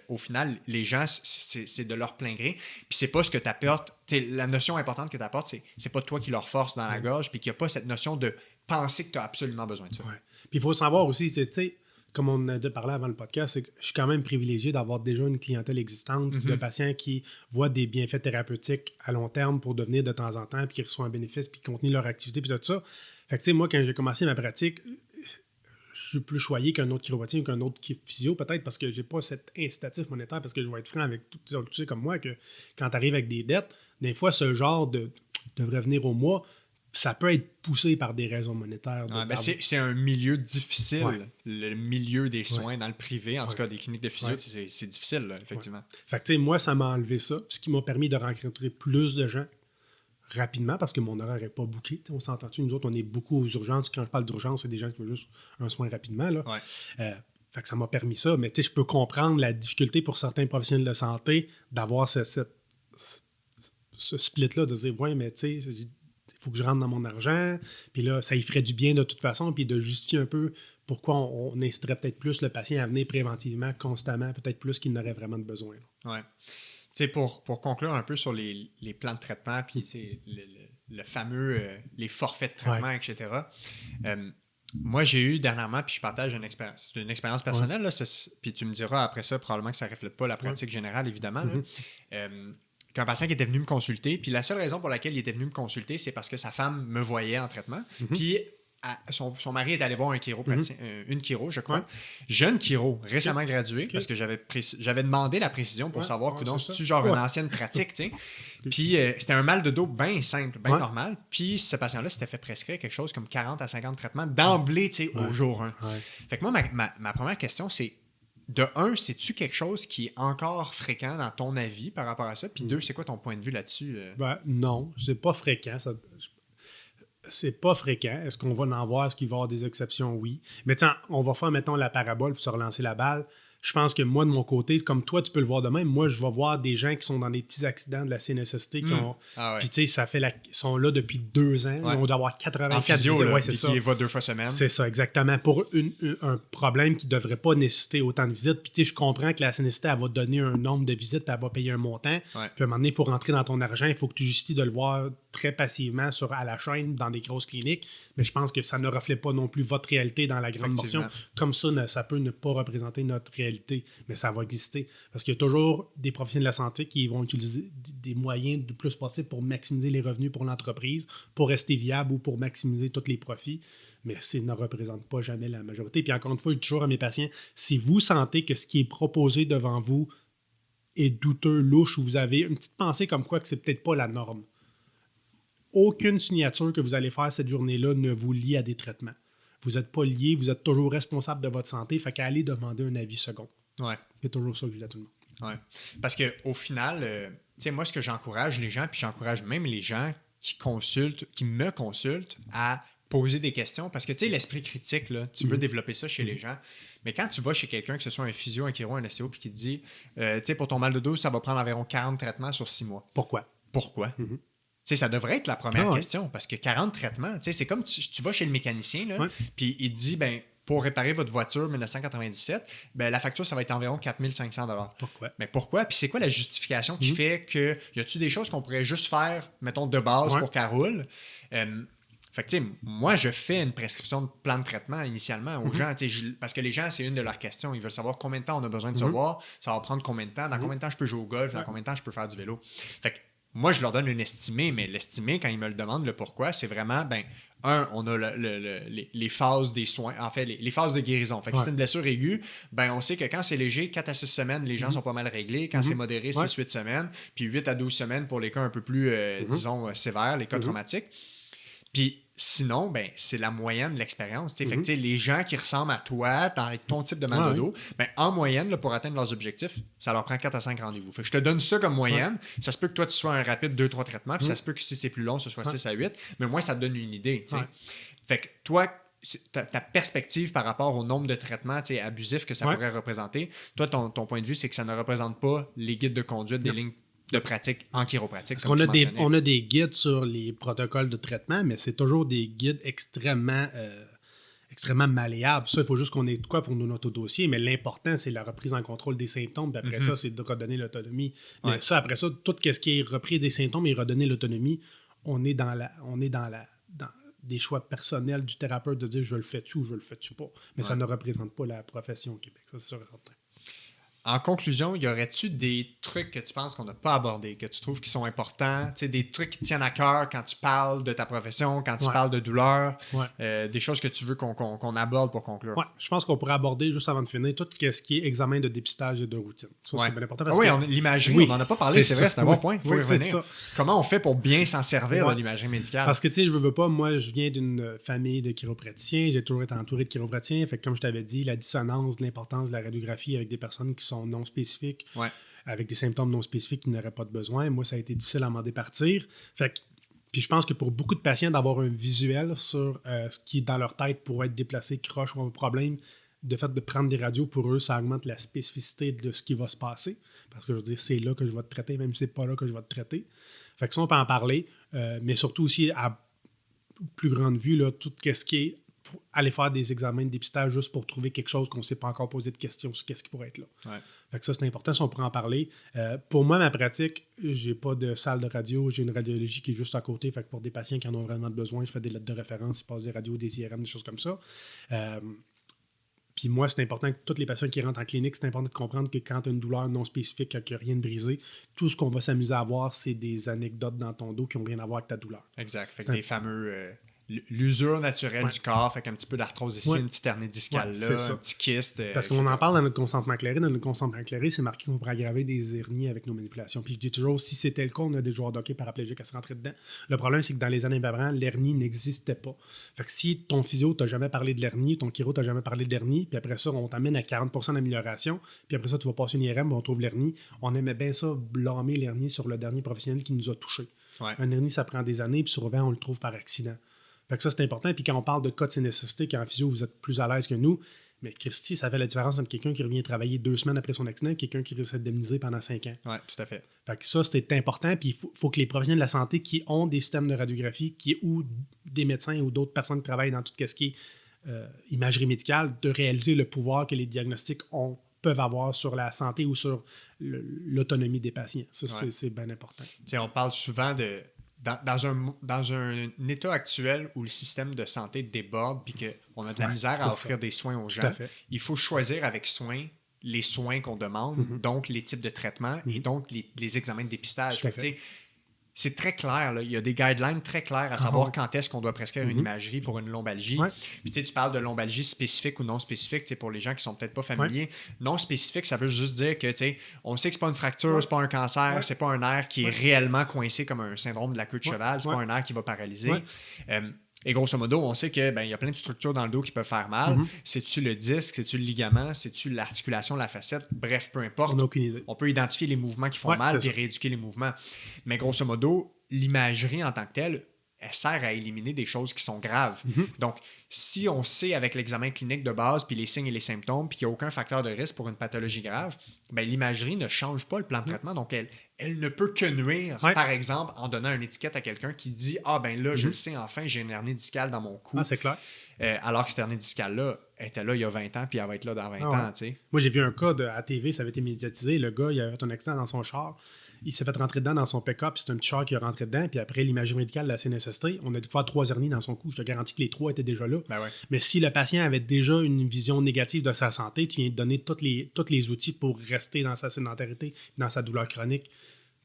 au final, les gens, c'est de leur plein gré. Puis c'est pas ce que tu apportes. La notion importante que tu apportes, c'est pas toi qui leur force dans la gorge puis qu'il n'y a pas cette notion de penser que tu as absolument besoin de ça. Puis il faut savoir aussi, tu sais, comme on a déjà parlé avant le podcast, c'est que je suis quand même privilégié d'avoir déjà une clientèle existante de patients qui voient des bienfaits thérapeutiques à long terme pour devenir de temps en temps, puis qui reçoivent un bénéfice, puis qui continuent leur activité, puis tout ça. Fait que, tu sais, moi, quand j'ai commencé ma pratique, je suis plus choyé qu'un autre chiropraticien ou qu'un autre physio, peut-être parce que j'ai pas cet incitatif monétaire, parce que je vais être franc avec tout, tu sais comme moi, que quand tu arrives avec des dettes, des fois, ce genre de revenir au mois, ça peut être poussé par des raisons monétaires. C'est un milieu difficile, le milieu des soins dans le privé, en tout cas des cliniques de physio, c'est difficile, là, effectivement. Fait que tu sais, moi, ça m'a enlevé ça, ce qui m'a permis de rencontrer plus de gens rapidement parce que mon horaire n'est pas booké. T'sais, on s'entend-tu, nous autres, on est beaucoup aux urgences. Quand je parle d'urgence, c'est des gens qui veulent juste un soin rapidement. Là. Fait que ça m'a permis ça, mais je peux comprendre la difficulté pour certains professionnels de santé d'avoir ce split-là, de dire, ouais, mais tu sais, il faut que je rentre dans mon argent, puis là, ça y ferait du bien de toute façon, puis de justifier un peu pourquoi on inciterait peut-être plus le patient à venir préventivement, constamment, peut-être plus qu'il n'aurait vraiment de besoin. Oui. Tu sais, pour conclure un peu sur les plans de traitement, puis le fameux, les forfaits de traitement, etc., moi, j'ai eu dernièrement, puis je partage une expérience. C'est une expérience personnelle, là, puis tu me diras après ça, probablement que ça ne reflète pas la pratique générale, évidemment. Qu'un patient qui était venu me consulter, puis la seule raison pour laquelle il était venu me consulter, c'est parce que sa femme me voyait en traitement, puis son mari est allé voir un chiropraticien, une chiro, je crois. Jeune chiro, récemment gradué, parce que j'avais demandé la précision pour savoir que c'est-tu genre une ancienne pratique, tu sais. Puis c'était un mal de dos bien simple, bien normal. Puis ce patient-là s'était fait prescrire quelque chose comme 40 à 50 traitements d'emblée, tu sais, au jour 1. Fait que moi, ma première question, c'est de un, c'est-tu quelque chose qui est encore fréquent dans ton avis par rapport à ça? Puis deux, c'est quoi ton point de vue là-dessus? Non, c'est pas fréquent. C'est pas fréquent. Est-ce qu'on va en voir? Est-ce qu'il va y avoir des exceptions? Oui. Mais tiens, on va faire, mettons, la parabole pour se relancer la balle. Je pense que moi, de mon côté, comme toi, tu peux le voir de même. Moi, je vais voir des gens qui sont dans des petits accidents de la CNSST qui ont. Puis, tu sais, ils sont là depuis 2 ans. Ils ont d'avoir 84 en physio, là, c'est ça. Qui va 2 fois semaine. C'est ça, exactement. Pour un problème qui ne devrait pas nécessiter autant de visites. Puis, tu sais, je comprends que la CNSST, elle va te donner un nombre de visites, puis elle va payer un montant. Puis, à un moment donné, pour rentrer dans ton argent, il faut que tu justifies de le voir très passivement à la chaîne dans des grosses cliniques. Mais je pense que ça ne reflète pas non plus votre réalité dans la grande portion. Comme ça peut ne pas représenter notre réalité. Mais ça va exister. Parce qu'il y a toujours des professionnels de la santé qui vont utiliser des moyens le plus possible pour maximiser les revenus pour l'entreprise, pour rester viable ou pour maximiser tous les profits. Mais ça ne représente pas jamais la majorité. Puis encore une fois, je dis toujours à mes patients, si vous sentez que ce qui est proposé devant vous est douteux, louche, ou vous avez une petite pensée comme quoi que c'est peut-être pas la norme, aucune signature que vous allez faire cette journée-là ne vous lie à des traitements. Vous n'êtes pas lié, vous êtes toujours responsable de votre santé, fait qu'à aller demander un avis second. C'est toujours ça que je dis à tout le monde. Parce qu'au final, tu sais, moi, ce que j'encourage les gens, puis j'encourage même les gens qui me consultent, à poser des questions parce que tu sais, l'esprit critique, là, tu veux développer ça chez les gens. Mais quand tu vas chez quelqu'un, que ce soit un physio, un chiro, un ostéo, puis qui te dit, tu sais, pour ton mal de dos, ça va prendre environ 40 traitements sur 6 mois. Pourquoi? Tu sais, ça devrait être la première question parce que 40 traitements, tu sais, c'est comme tu vas chez le mécanicien, là, puis il te dit, ben, pour réparer votre voiture 1997, ben, la facture, ça va être environ 4500 $. Pourquoi? Mais pourquoi? Puis c'est quoi la justification qui fait que, y a-tu des choses qu'on pourrait juste faire, mettons, de base pour qu'elle roule? Fait que, tu sais, moi, je fais une prescription de plan de traitement initialement aux gens, parce que les gens, c'est une de leurs questions. Ils veulent savoir combien de temps on a besoin de se voir, ça va prendre combien de temps, dans combien de temps je peux jouer au golf, dans combien de temps je peux faire du vélo. Fait que moi, je leur donne une estimée, mais l'estimée, quand ils me le demandent, le pourquoi, c'est vraiment, ben, on a les phases des soins, en fait, les phases de guérison. Fait que si c'est une blessure aiguë, ben, on sait que quand c'est léger, 4 à 6 semaines, les gens sont pas mal réglés. Quand c'est modéré, 6-8 semaines. Puis 8 à 12 semaines pour les cas un peu plus, disons, sévères, les cas traumatiques. Puis sinon, ben, c'est la moyenne de l'expérience. Fait que les gens qui ressemblent à toi, avec ton type de mal de dos, ben, en moyenne, là, pour atteindre leurs objectifs, ça leur prend 4 à 5 rendez-vous. Fait que je te donne ça comme moyenne. Ça se peut que toi, tu sois un rapide 2-3 traitements, puis ça se peut que si c'est plus long, ce soit 6 à 8. Mais moi, ça te donne une idée. Fait que toi, ta perspective par rapport au nombre de traitements abusifs que ça pourrait représenter, toi, ton point de vue, c'est que ça ne représente pas les guides de conduite des lignes de pratique en chiropratique. Parce qu'on a des guides sur les protocoles de traitement, mais c'est toujours des guides extrêmement malléables. Ça, il faut juste qu'on ait de quoi pour notre dossier, mais l'important, c'est la reprise en contrôle des symptômes, puis après ça, c'est de redonner l'autonomie. Mais ça, après ça, tout ce qui est reprise des symptômes et redonner l'autonomie, on est dans des choix personnels du thérapeute de dire je le fais-tu ou je le fais-tu pas. Mais ça ne représente pas la profession au Québec, ça c'est sûr et certain. En conclusion, y aurait-tu des trucs que tu penses qu'on n'a pas abordés, que tu trouves qui sont importants, des trucs qui tiennent à cœur quand tu parles de ta profession, quand tu parles de douleur, des choses que tu veux qu'on aborde pour conclure? Oui, je pense qu'on pourrait aborder, juste avant de finir, tout ce qui est examen de dépistage et de routine. Ça, c'est bien important. L'imagerie, on n'en a pas parlé, c'est vrai, c'est un bon point, il faut y revenir. Comment on fait pour bien s'en servir de l'imagerie médicale? Parce que, tu sais, je veux pas, moi, je viens d'une famille de chiropraticiens, j'ai toujours été entouré de chiropraticiens, fait que comme je t'avais dit, la dissonance, l'importance de la radiographie avec des personnes qui sont non spécifiques, avec des symptômes non spécifiques qui n'auraient pas de besoin. Moi, ça a été difficile à m'en départir. Puis je pense que pour beaucoup de patients, d'avoir un visuel sur ce qui, dans leur tête, pourrait être déplacé, croche ou un problème, de fait de prendre des radios, pour eux, ça augmente la spécificité de ce qui va se passer. Parce que je veux dire, c'est là que je vais te traiter, même si c'est pas là que je vais te traiter. Fait que ça, on peut en parler, mais surtout aussi, à plus grande vue, là, tout ce qui est pour aller faire des examens de dépistage juste pour trouver quelque chose qu'on ne s'est pas encore posé de questions sur qu'est-ce qui pourrait être là. Fait que ça, c'est important, si on pourrait en parler. Pour moi, ma pratique, j'ai pas de salle de radio, j'ai une radiologie qui est juste à côté. Fait que pour des patients qui en ont vraiment besoin, je fais des lettres de référence, ils passent des radios, des IRM, des choses comme ça. Puis moi, c'est important que tous les patients qui rentrent en clinique, c'est important de comprendre que quand tu as une douleur non spécifique, quand il n'y a rien de brisé, tout ce qu'on va s'amuser à voir, c'est des anecdotes dans ton dos qui n'ont rien à voir avec ta douleur. Exact. Fait que des fameux... l'usure naturelle du corps, fait qu'un petit peu d'arthrose ici, une petite hernie discale là, un petit kyste. Parce qu'on en parle dans notre consentement éclairé. Dans notre consentement éclairé, c'est marqué qu'on pourrait aggraver des hernies avec nos manipulations. Puis je dis toujours, si c'était le cas, on a des joueurs d'hockey paraplégiques à se rentrer dedans. Le problème, c'est que dans les années d'avant, l'hernie n'existait pas. Fait que si ton physio t'a jamais parlé de l'hernie, ton chiro t'a jamais parlé de l'hernie, puis après ça, on t'amène à 40% d'amélioration, puis après ça, tu vas passer une IRM, on trouve l'hernie. On aimait bien ça, blâmer l'hernie sur le dernier professionnel qui nous a touchés. Un hernie, ça prend des années, puis souvent, on le trouve par accident. Fait que ça, c'est important. Puis quand on parle de cas de ces nécessités, qu'en physio, vous êtes plus à l'aise que nous, mais Christy, ça fait la différence entre quelqu'un qui revient travailler 2 semaines après son accident et quelqu'un qui reste indemnisé pendant 5 ans. Oui, tout à fait. Fait que ça, c'est important. Puis il faut que les professionnels de la santé qui ont des systèmes de radiographie, ou des médecins ou d'autres personnes qui travaillent dans tout ce qui est imagerie médicale, de réaliser le pouvoir que les diagnostics peuvent avoir sur la santé ou sur l'autonomie des patients. Ça, c'est bien important. T'sais, on parle souvent de... Dans un état actuel où le système de santé déborde puis qu'on a de la misère à offrir des soins aux gens, il faut choisir avec soin les soins qu'on demande, donc les types de traitements et donc les examens de dépistage. C'est très clair, là. Il y a des guidelines très clairs à savoir quand est-ce qu'on doit prescrire une imagerie pour une lombalgie. Puis tu parles de lombalgie spécifique ou non spécifique, pour les gens qui sont peut-être pas familiers. Non spécifique, ça veut juste dire que on sait que c'est pas une fracture, c'est pas un cancer, c'est pas un nerf qui est réellement coincé comme un syndrome de la queue de cheval, c'est pas un nerf qui va paralyser. Et grosso modo, on sait qu'il y a plein de structures dans le dos qui peuvent faire mal. C'est-tu le disque, c'est-tu le ligament, c'est-tu l'articulation, la facette? Bref, peu importe. On n'a aucune idée. On peut identifier les mouvements qui font mal et rééduquer les mouvements. Mais grosso modo, l'imagerie en tant que telle, elle sert à éliminer des choses qui sont graves. Donc, si on sait avec l'examen clinique de base, puis les signes et les symptômes, puis qu'il n'y a aucun facteur de risque pour une pathologie grave, ben, l'imagerie ne change pas le plan de traitement. Donc, elle ne peut que nuire, par exemple, en donnant une étiquette à quelqu'un qui dit « Ah, ben là, je le sais, enfin, j'ai une hernie discale dans mon cou. » Ah, c'est clair. Alors que cette hernie discale-là était là il y a 20 ans, puis elle va être là dans 20 ans, tu sais. Moi, j'ai vu un cas à TV, ça avait été médiatisé. Le gars, il avait fait un accident dans son char. Il s'est fait rentrer dedans dans son pick-up. C'est un petit char qui est rentré dedans. Puis après, l'imagerie médicale de la CNSST, on a découvert 3 hernies dans son cou. Je te garantis que les 3 étaient déjà là. Ben ouais. Mais si le patient avait déjà une vision négative de sa santé, tu viens de donner tous les outils pour rester dans sa sédentarité, dans sa douleur chronique.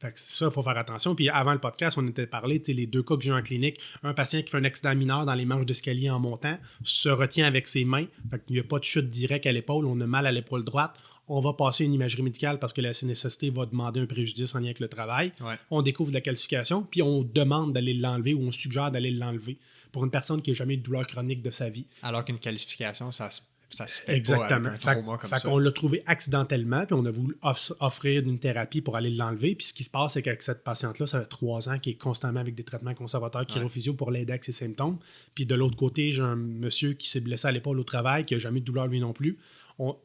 Fait que ça, il faut faire attention. Puis avant le podcast, on était parlé, les 2 cas que j'ai eu en clinique, un patient qui fait un accident mineur dans les marches d'escalier en montant, se retient avec ses mains. Fait qu'il n'y a pas de chute directe à l'épaule, on a mal à l'épaule droite. On va passer une imagerie médicale parce que la CNSST va demander un préjudice en lien avec le travail. Ouais. On découvre de la calcification, puis on demande d'aller l'enlever ou on suggère d'aller l'enlever pour une personne qui n'a jamais eu de douleur chronique de sa vie. Alors qu'une qualification, ça se fait Exactement. pas avec un trauma comme ça. Fait qu'on l'a trouvé accidentellement, puis on a voulu offrir une thérapie pour aller l'enlever. Puis ce qui se passe, c'est qu'avec cette patiente-là, ça fait 3 ans qu'elle est constamment avec des traitements conservateurs chirophysio pour l'aider avec ses symptômes. Puis de l'autre côté, j'ai un monsieur qui s'est blessé à l'épaule au travail, qui n'a jamais eu de douleur lui non plus.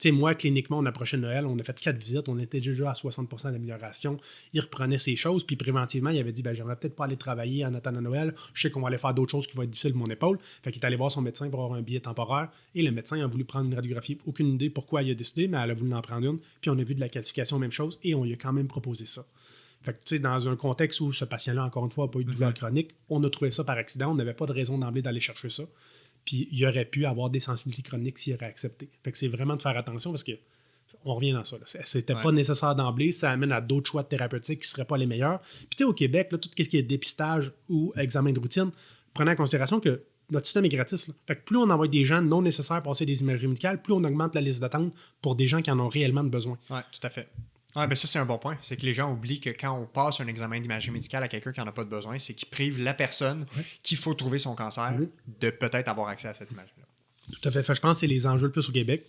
Moi, cliniquement, on approchait Noël, on a fait 4 visites, on était déjà à 60% d'amélioration. Il reprenait ses choses, puis préventivement, il avait dit j'aimerais peut-être pas aller travailler en attendant Noël. Je sais qu'on va aller faire d'autres choses qui vont être difficiles pour mon épaule. Fait qu'il est allé voir son médecin pour avoir un billet temporaire. Et le médecin a voulu prendre une radiographie. Aucune idée pourquoi il a décidé, mais elle a voulu en prendre une. Puis on a vu de la calcification, même chose, et on lui a quand même proposé ça. Fait que, dans un contexte où ce patient-là, encore une fois, n'a pas eu de douleur chronique, on a trouvé ça par accident. On n'avait pas de raison d'emblée d'aller chercher ça. Puis il aurait pu avoir des sensibilités chroniques s'il aurait accepté. Fait que c'est vraiment de faire attention parce que on revient dans ça. C'était pas nécessaire d'emblée. Ça amène à d'autres choix de thérapeutiques qui ne seraient pas les meilleurs. Puis au Québec, là, tout ce qui est dépistage ou examen de routine, prenez en considération que notre système est gratis. Là. Fait que plus on envoie des gens non nécessaires passer des imageries médicales, plus on augmente la liste d'attente pour des gens qui en ont réellement besoin. Oui, tout à fait. Ah, ben ça, c'est un bon point. C'est que les gens oublient que quand on passe un examen d'imagerie médicale à quelqu'un qui n'en a pas de besoin, c'est qu'il prive la personne qu'il faut trouver son cancer de peut-être avoir accès à cette image-là. Tout à fait. Fait que je pense que c'est les enjeux le plus au Québec.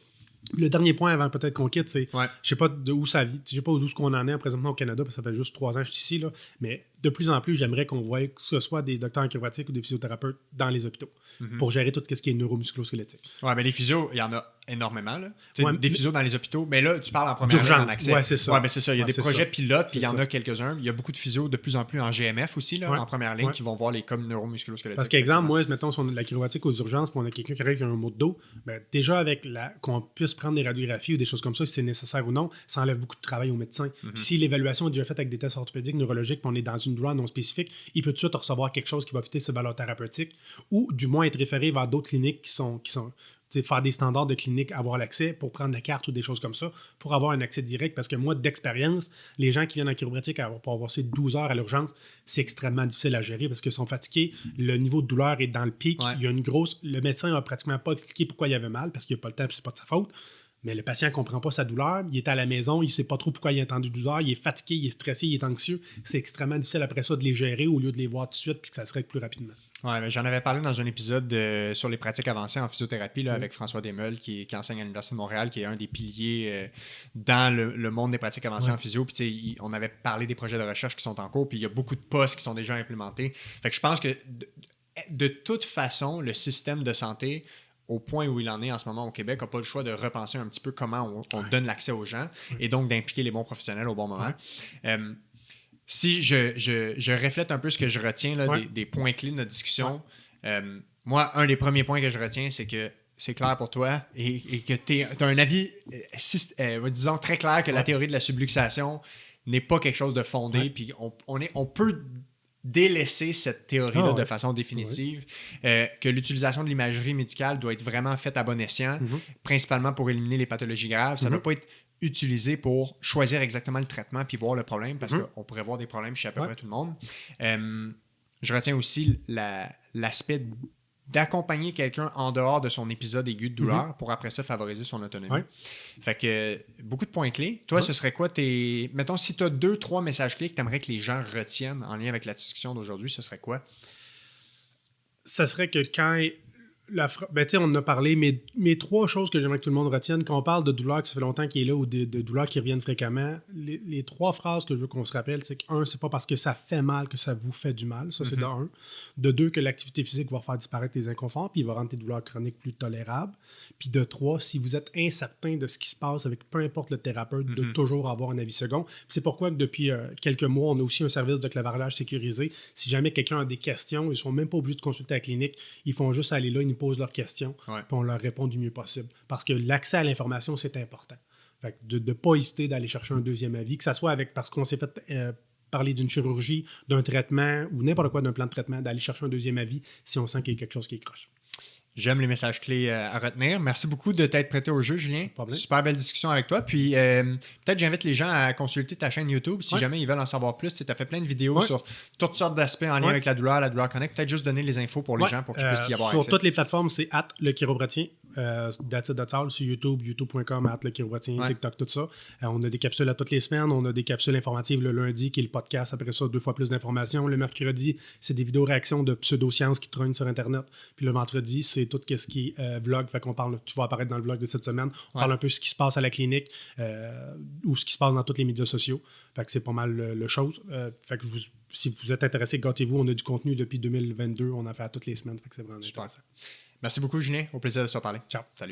Le dernier point avant peut-être qu'on quitte, c'est je sais pas d'où ça vit, je sais pas d'où ce qu'on en est présentement au Canada, parce que ça fait juste 3 ans que je suis ici, là, mais de plus en plus, j'aimerais qu'on voie que ce soit des docteurs en chiropratique ou des physiothérapeutes dans les hôpitaux pour gérer tout ce qui est neuromusculo-squelettique. Oui, mais les physios, il y en a énormément. Là. Des physios dans les hôpitaux. Mais là, tu parles en première ligne en accès. Oui, c'est ça. Oui, mais c'est ça. Il y a des projets pilotes, puis il y en a quelques-uns. Il y a beaucoup de physios de plus en plus en GMF aussi, là, en première ligne, qui vont voir les cas neuromusculo-squelettiques. Parce qu'exemple, moi, mettons, si on a de la chiropratique aux urgences, puis on a quelqu'un qui arrive avec un mot de dos, ben, déjà avec qu'on puisse prendre des radiographies ou des choses comme ça, si c'est nécessaire ou non, ça enlève beaucoup de travail au médecin. Puis si l'évaluation est déjà faite avec des tests orthopédiques, neurologiques, puis on est dans une douleur non spécifique, il peut tout de suite recevoir quelque chose qui va fitter ses valeurs thérapeutiques ou du moins être référé vers d'autres cliniques qui sont faire des standards de clinique, avoir l'accès pour prendre la carte ou des choses comme ça, pour avoir un accès direct. Parce que moi, d'expérience, les gens qui viennent en chiropratique pour avoir ces 12 heures à l'urgence, c'est extrêmement difficile à gérer parce qu'ils sont fatigués. Le niveau de douleur est dans le pic. Il y a une grosse... Le médecin n'a pratiquement pas expliqué pourquoi il avait mal parce qu'il n'a pas le temps et c'est pas de sa faute. Mais le patient ne comprend pas sa douleur, il est à la maison, il ne sait pas trop pourquoi il a attendu 12 heures, il est fatigué, il est stressé, il est anxieux. C'est extrêmement difficile après ça de les gérer au lieu de les voir tout de suite puis que ça se règle plus rapidement. Oui, j'en avais parlé dans un épisode sur les pratiques avancées en physiothérapie là, avec François Desmeules qui enseigne à l'Université de Montréal, qui est un des piliers dans le monde des pratiques avancées en physio. Puis on avait parlé des projets de recherche qui sont en cours, puis il y a beaucoup de postes qui sont déjà implémentés. Fait que je pense que de toute façon, le système de santé, au point où il en est en ce moment au Québec, n'a pas le choix de repenser un petit peu comment on donne l'accès aux gens et donc d'impliquer les bons professionnels au bon moment. Si je reflète un peu ce que je retiens là, des points clés de notre discussion, moi, un des premiers points que je retiens, c'est que c'est clair pour toi et que tu as un avis, disons, très clair que la théorie de la subluxation n'est pas quelque chose de fondé, puis on peut délaisser cette théorie-là de façon définitive, que l'utilisation de l'imagerie médicale doit être vraiment faite à bon escient, principalement pour éliminer les pathologies graves. Ça ne doit pas être utilisé pour choisir exactement le traitement puis voir le problème, parce qu'on pourrait voir des problèmes chez à peu près tout le monde. Je retiens aussi l'aspect d'accompagner quelqu'un en dehors de son épisode aigu de douleur pour après ça favoriser son autonomie. Fait que beaucoup de points clés. Toi, ce serait quoi mettons, si tu as 2-3 messages clés que tu aimerais que les gens retiennent en lien avec la discussion d'aujourd'hui, ce serait quoi? Ça serait que quand Ben, on en a parlé, mais mes 3 choses que j'aimerais que tout le monde retienne, quand on parle de douleur qui ça fait longtemps qu'il est là ou de douleurs qui reviennent fréquemment, les 3 phrases que je veux qu'on se rappelle, c'est que 1, c'est pas parce que ça fait mal que ça vous fait du mal. Ça, c'est de 1. De 2, que l'activité physique va faire disparaître les inconforts, puis il va rendre tes douleurs chroniques plus tolérables. Puis de 3, si vous êtes incertain de ce qui se passe avec peu importe le thérapeute, de toujours avoir un avis second. C'est pourquoi que depuis quelques mois, on a aussi un service de clavardage sécurisé. Si jamais quelqu'un a des questions, ils ne sont même pas obligés de consulter la clinique. Ils font juste aller là, ils nous posent leurs questions, puis on leur répond du mieux possible. Parce que l'accès à l'information, c'est important. Fait que de ne pas hésiter d'aller chercher un deuxième avis, que ça soit parce qu'on s'est fait parler d'une chirurgie, d'un traitement ou n'importe quoi, d'un plan de traitement, d'aller chercher un deuxième avis si on sent qu'il y a quelque chose qui croche. J'aime les messages clés à retenir. Merci beaucoup de t'être prêté au jeu, Julien. Super belle discussion avec toi. Puis peut-être j'invite les gens à consulter ta chaîne YouTube si jamais ils veulent en savoir plus. Tu as fait plein de vidéos sur toutes sortes d'aspects en lien avec la douleur connect. Peut-être juste donner les infos pour les gens pour qu'ils puissent y avoir accès. Sur toutes les plateformes, c'est @lechiropratien. That's all. Sur YouTube, youtube.com, @lechiropratien, TikTok, tout ça. On a des capsules à toutes les semaines. On a des capsules informatives le lundi, qui est le podcast. Après ça, 2 fois plus d'informations. Le mercredi, c'est des vidéos réactions de pseudo-sciences qui trônent sur Internet. Puis le vendredi, c'est tout ce qui est vlog. Fait qu'on parle, tu vas apparaître dans le vlog de cette semaine. On parle un peu de ce qui se passe à la clinique ou ce qui se passe dans tous les médias sociaux. Fait que c'est pas mal le chose. Fait que si vous êtes intéressé, gâtez-vous. On a du contenu depuis 2022. On en fait à toutes les semaines. Fait que c'est vraiment intéressant. Merci beaucoup, Julien. Au plaisir de se reparler. Ciao. Salut.